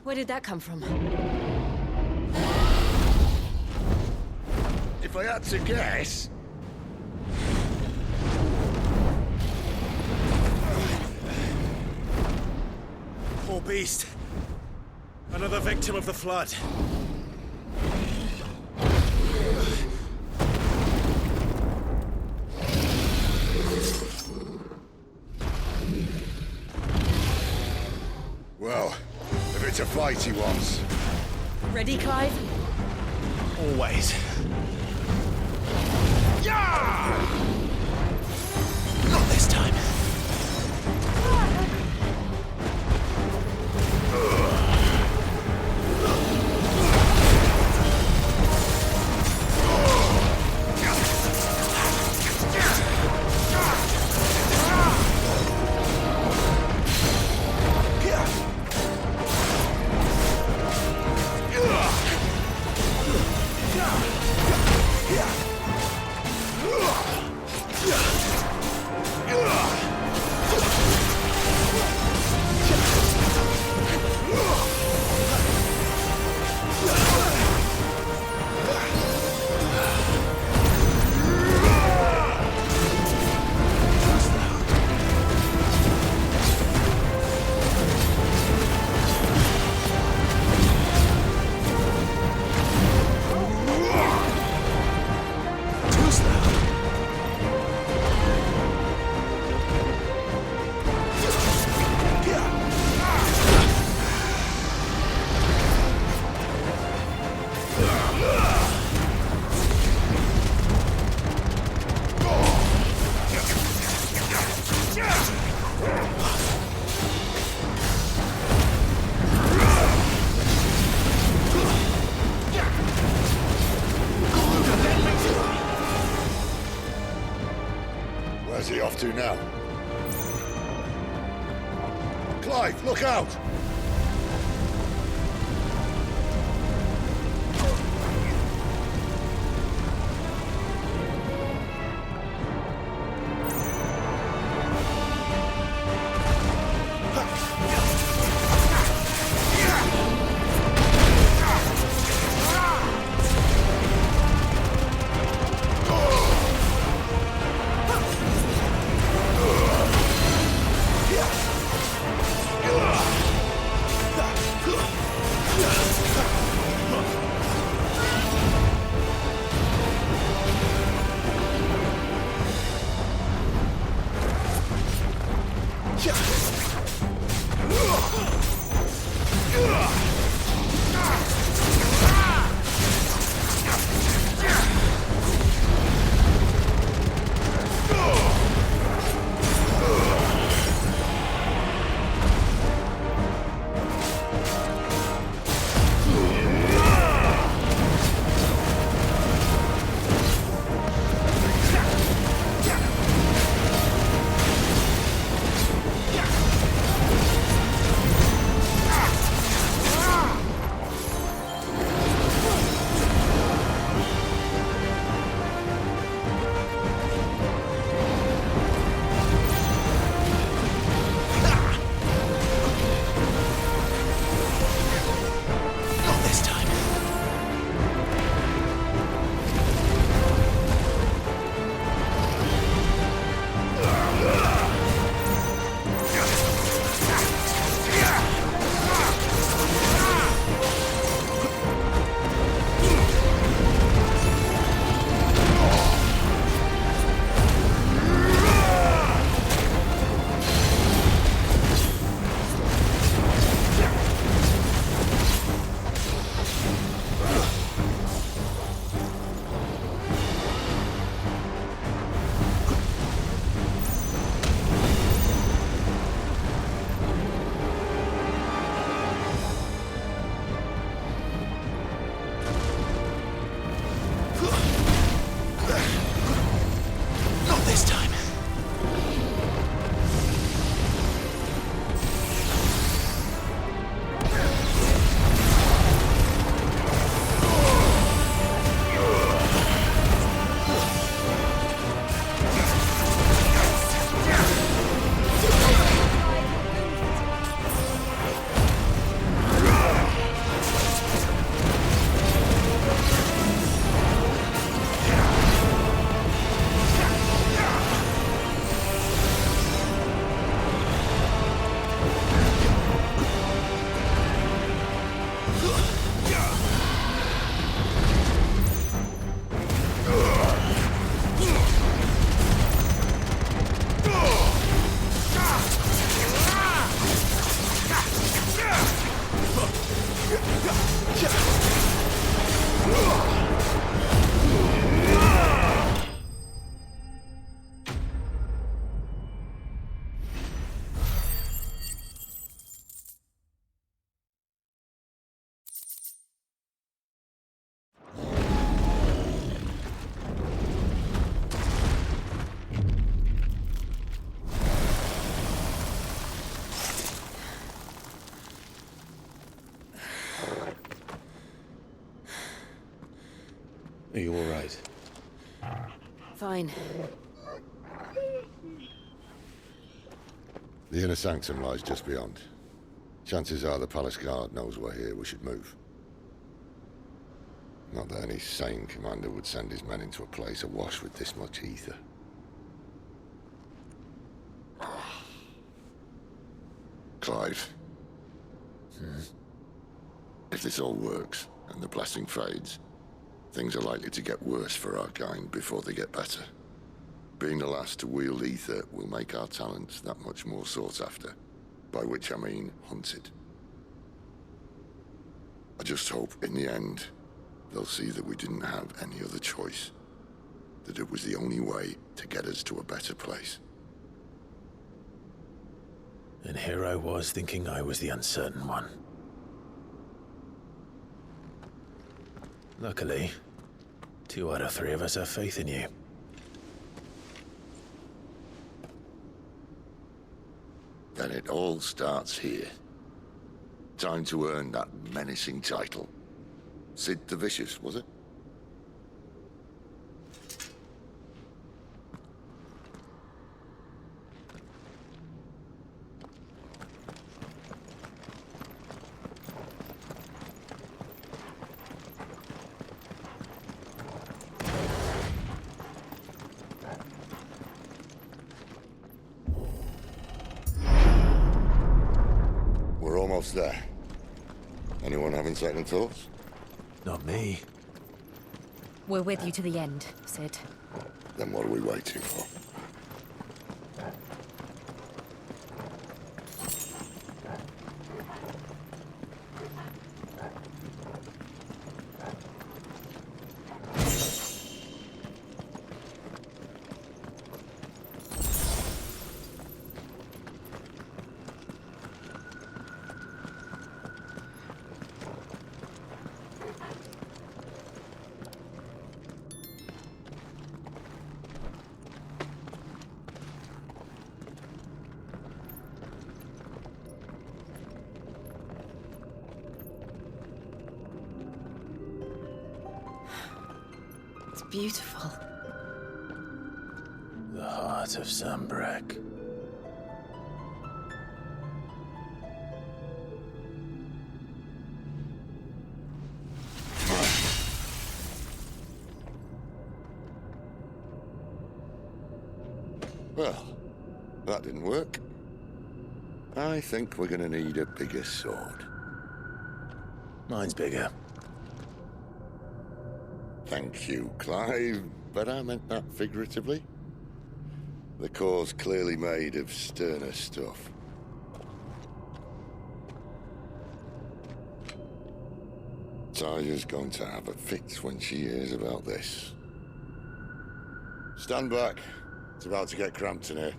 Where did that come from? If I had to guess... Poor beast. Another victim of the flood. Well, if it's a fight he wants... Ready, Clive? Always. Yeah! Not this time. Where's he off to now? Clive, look out! Are you all right? Fine. The inner sanctum lies just beyond. Chances are the palace guard knows we're here. We should move. Not that any sane commander would send his men into a place awash with this much ether. Clive. If this all works, and the blessing fades, things are likely to get worse for our kind before they get better. Being the last to wield ether will make our talents that much more sought after. By which I mean hunted. I just hope, in the end, they'll see that we didn't have any other choice. That it was the only way to get us to a better place. And here I was thinking I was the uncertain one. Luckily, 2 out of 3 of us have faith in you. Then it all starts here. Time to earn that menacing title. Sid the Vicious, was it? We're almost there. Anyone having second thoughts? Not me. We're with you to the end, Sid. Then what are we waiting for? It's beautiful. The heart of Sambrek. Well, that didn't work. I think we're gonna need a bigger sword. Mine's bigger. Thank you, Clive, but I meant that figuratively. The core's clearly made of sterner stuff. Taya's going to have a fit when she hears about this. Stand back. It's about to get cramped in here.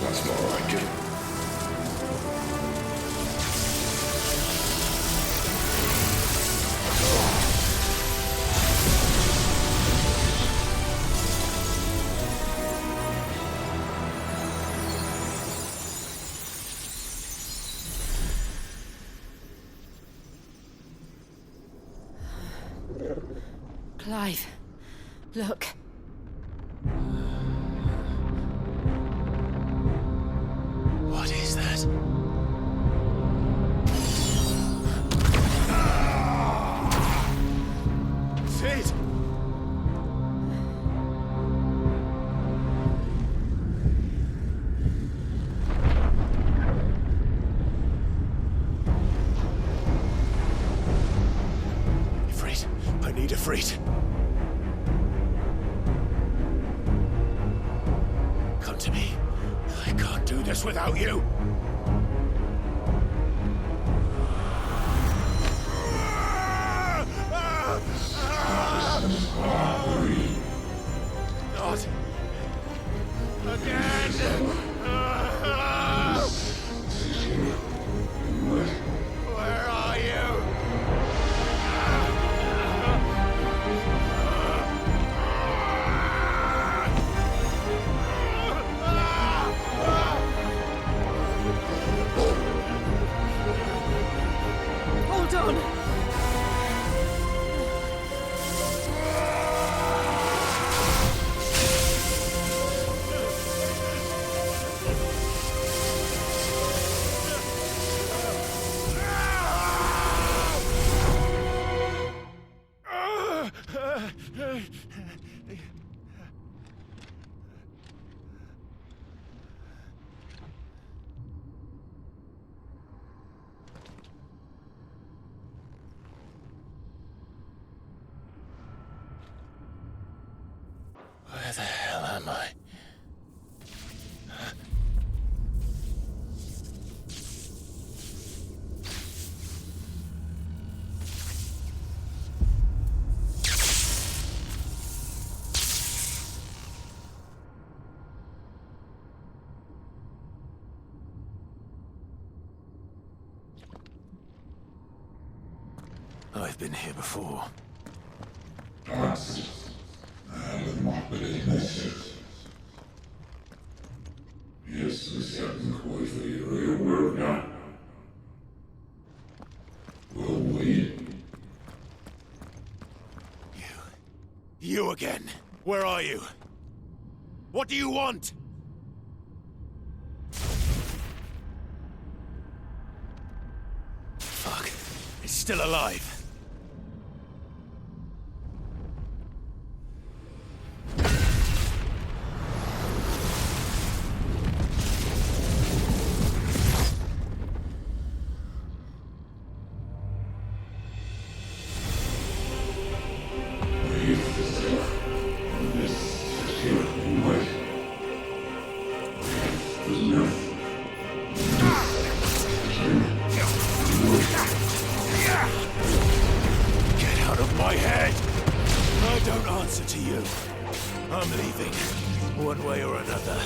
That's more like it. Clive, look. Sid! Ifrit, I need Ifrit. Come to me. I can't do this without you. Not again! Where are you? Hold on! Where the hell am I? I've been here before. You again. Where are you? What do you want? Fuck. It's still alive. Get out of my head! I don't answer to you. I'm leaving, one way or another.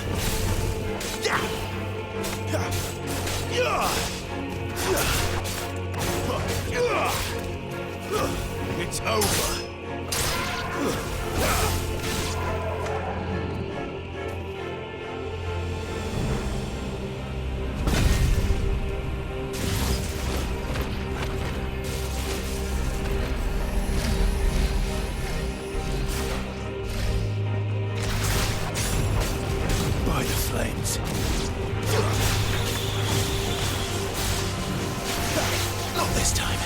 It's over. By the flames. Not this time.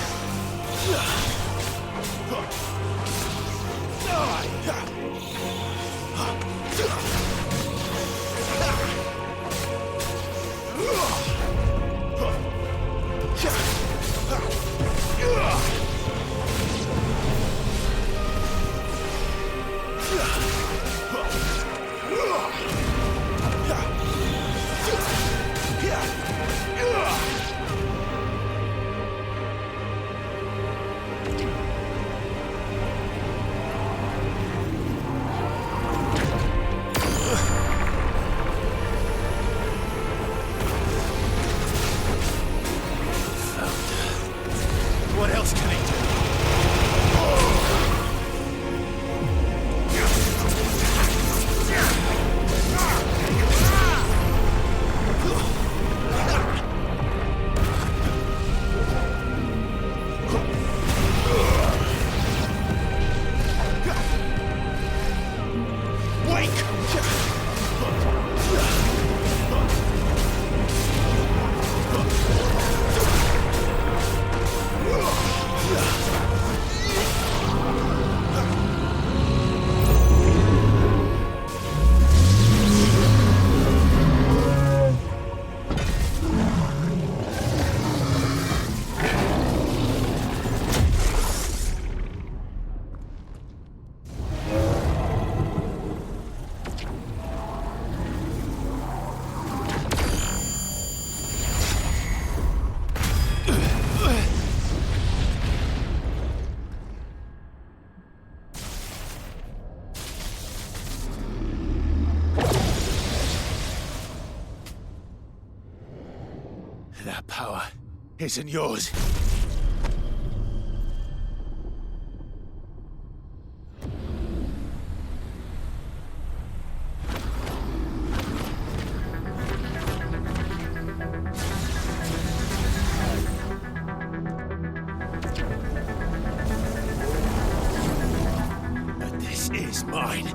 power isn't yours. But this is mine.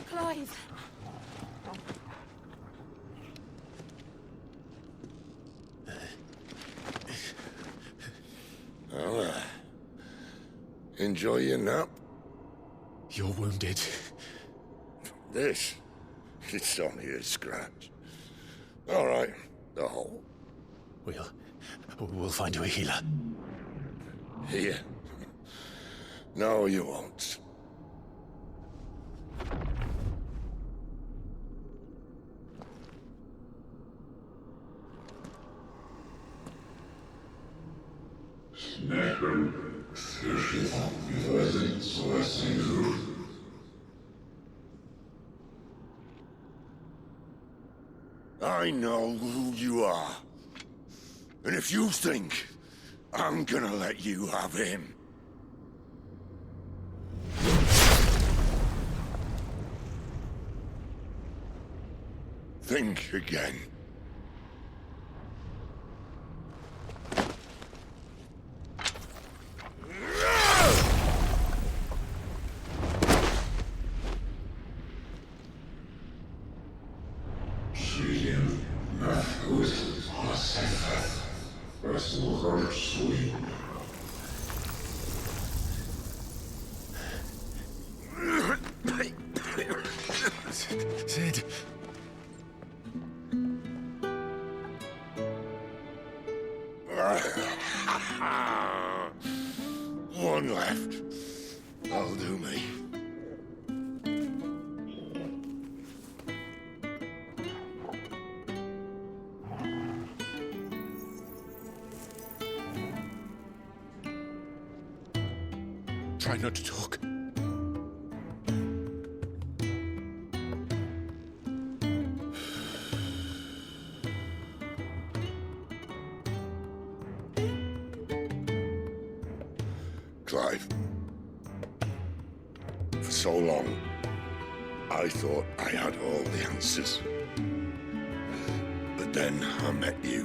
Clive! Well, enjoy your nap. You're wounded. This? It's only a scratch. All right, the hole. We'll find you a healer. Here? No, you won't. I know who you are. And if you think I'm gonna let you have him... think again. Sid. One left. That'll do me. Try not to talk. Clive. For so long, I thought I had all the answers. But then I met you.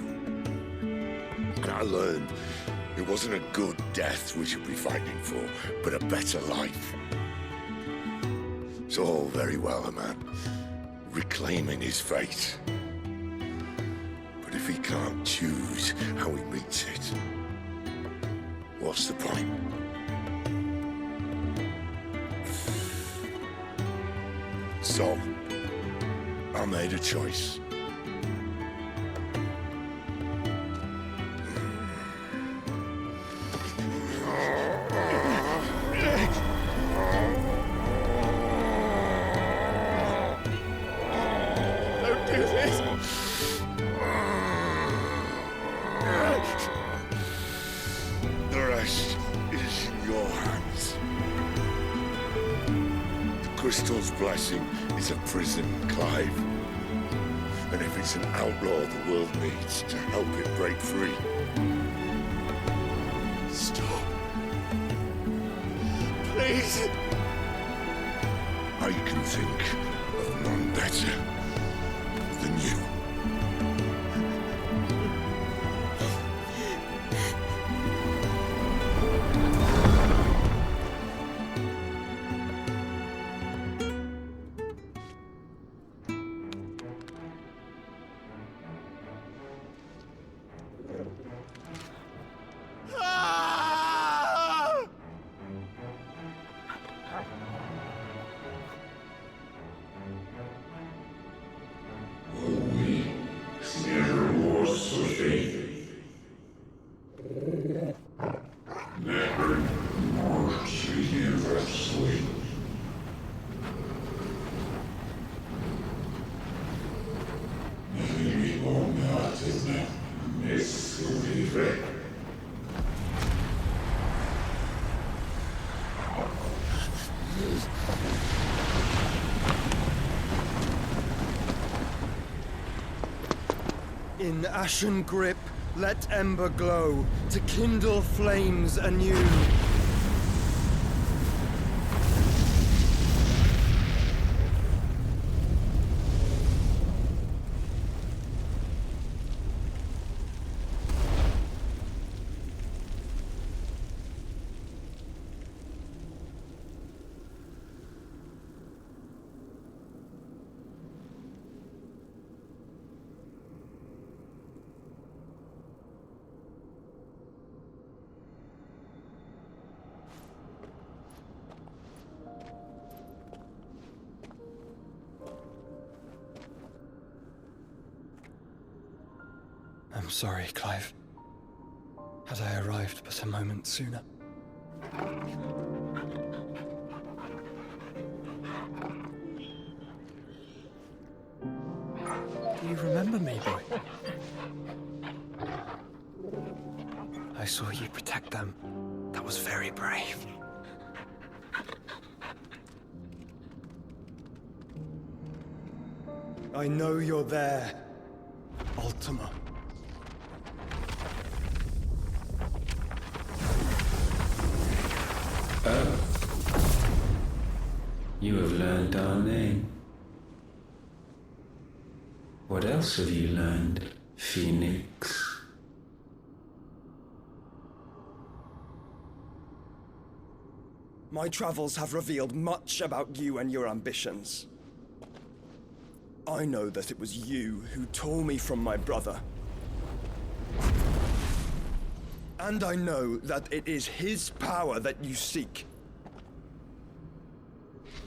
And I learned it wasn't a good death we should be fighting for, but a better life. It's all very well, a man reclaiming his fate. But if he can't choose how he meets it, what's the point? So, I made a choice. Don't do this! The rest is in your hands. The Crystal's blessing is a prison, Clive. And if it's an outlaw the world needs to help it break free. Stop. Please. I can think of none better than you. Ah! In ashen grip, let ember glow, to kindle flames anew. I'm sorry, Clive. Had I arrived but a moment sooner. Do you remember me, boy? I saw you protect them. That was very brave. I know you're there, Ultima. Oh. You have learned our name. What else have you learned, Phoenix? My travels have revealed much about you and your ambitions. I know that it was you who tore me from my brother. And I know that it is his power that you seek.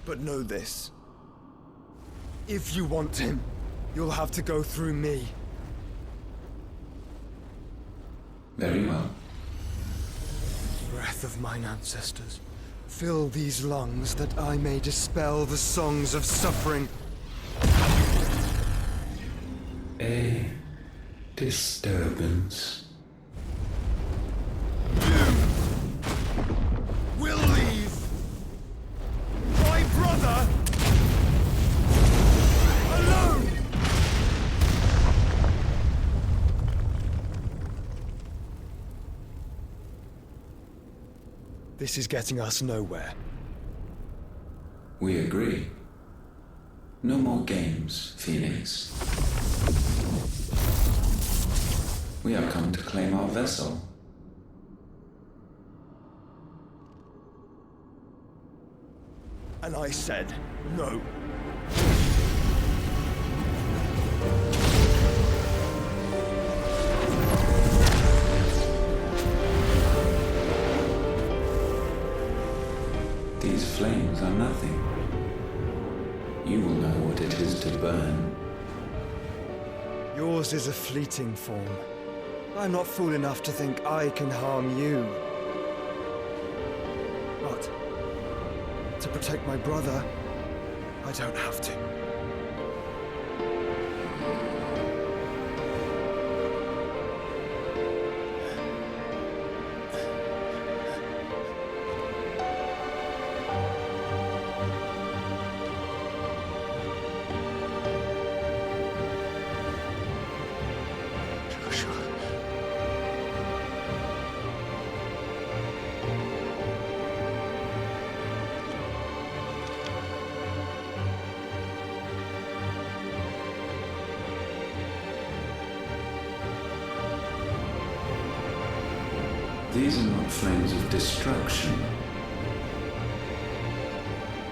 But know this. If you want him, you'll have to go through me. Very well. Breath of mine ancestors, fill these lungs that I may dispel the songs of suffering. A disturbance. Will leave my brother alone. This is getting us nowhere. We agree. No more games, Phoenix. We have come to claim our vessel. And I said no. These flames are nothing. You will know what it is to burn. Yours is a fleeting form. I'm not fool enough to think I can harm you. But to protect my brother, I don't have to. These are not flames of destruction.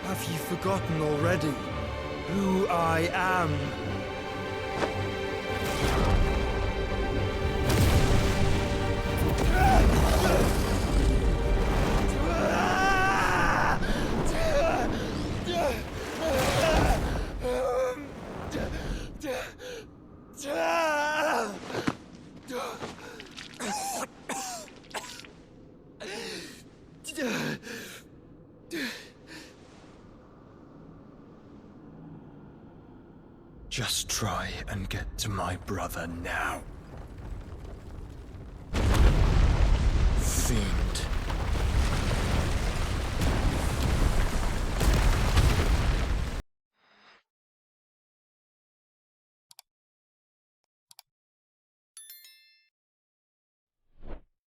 Have you forgotten already who I am? Just try and get to my brother now.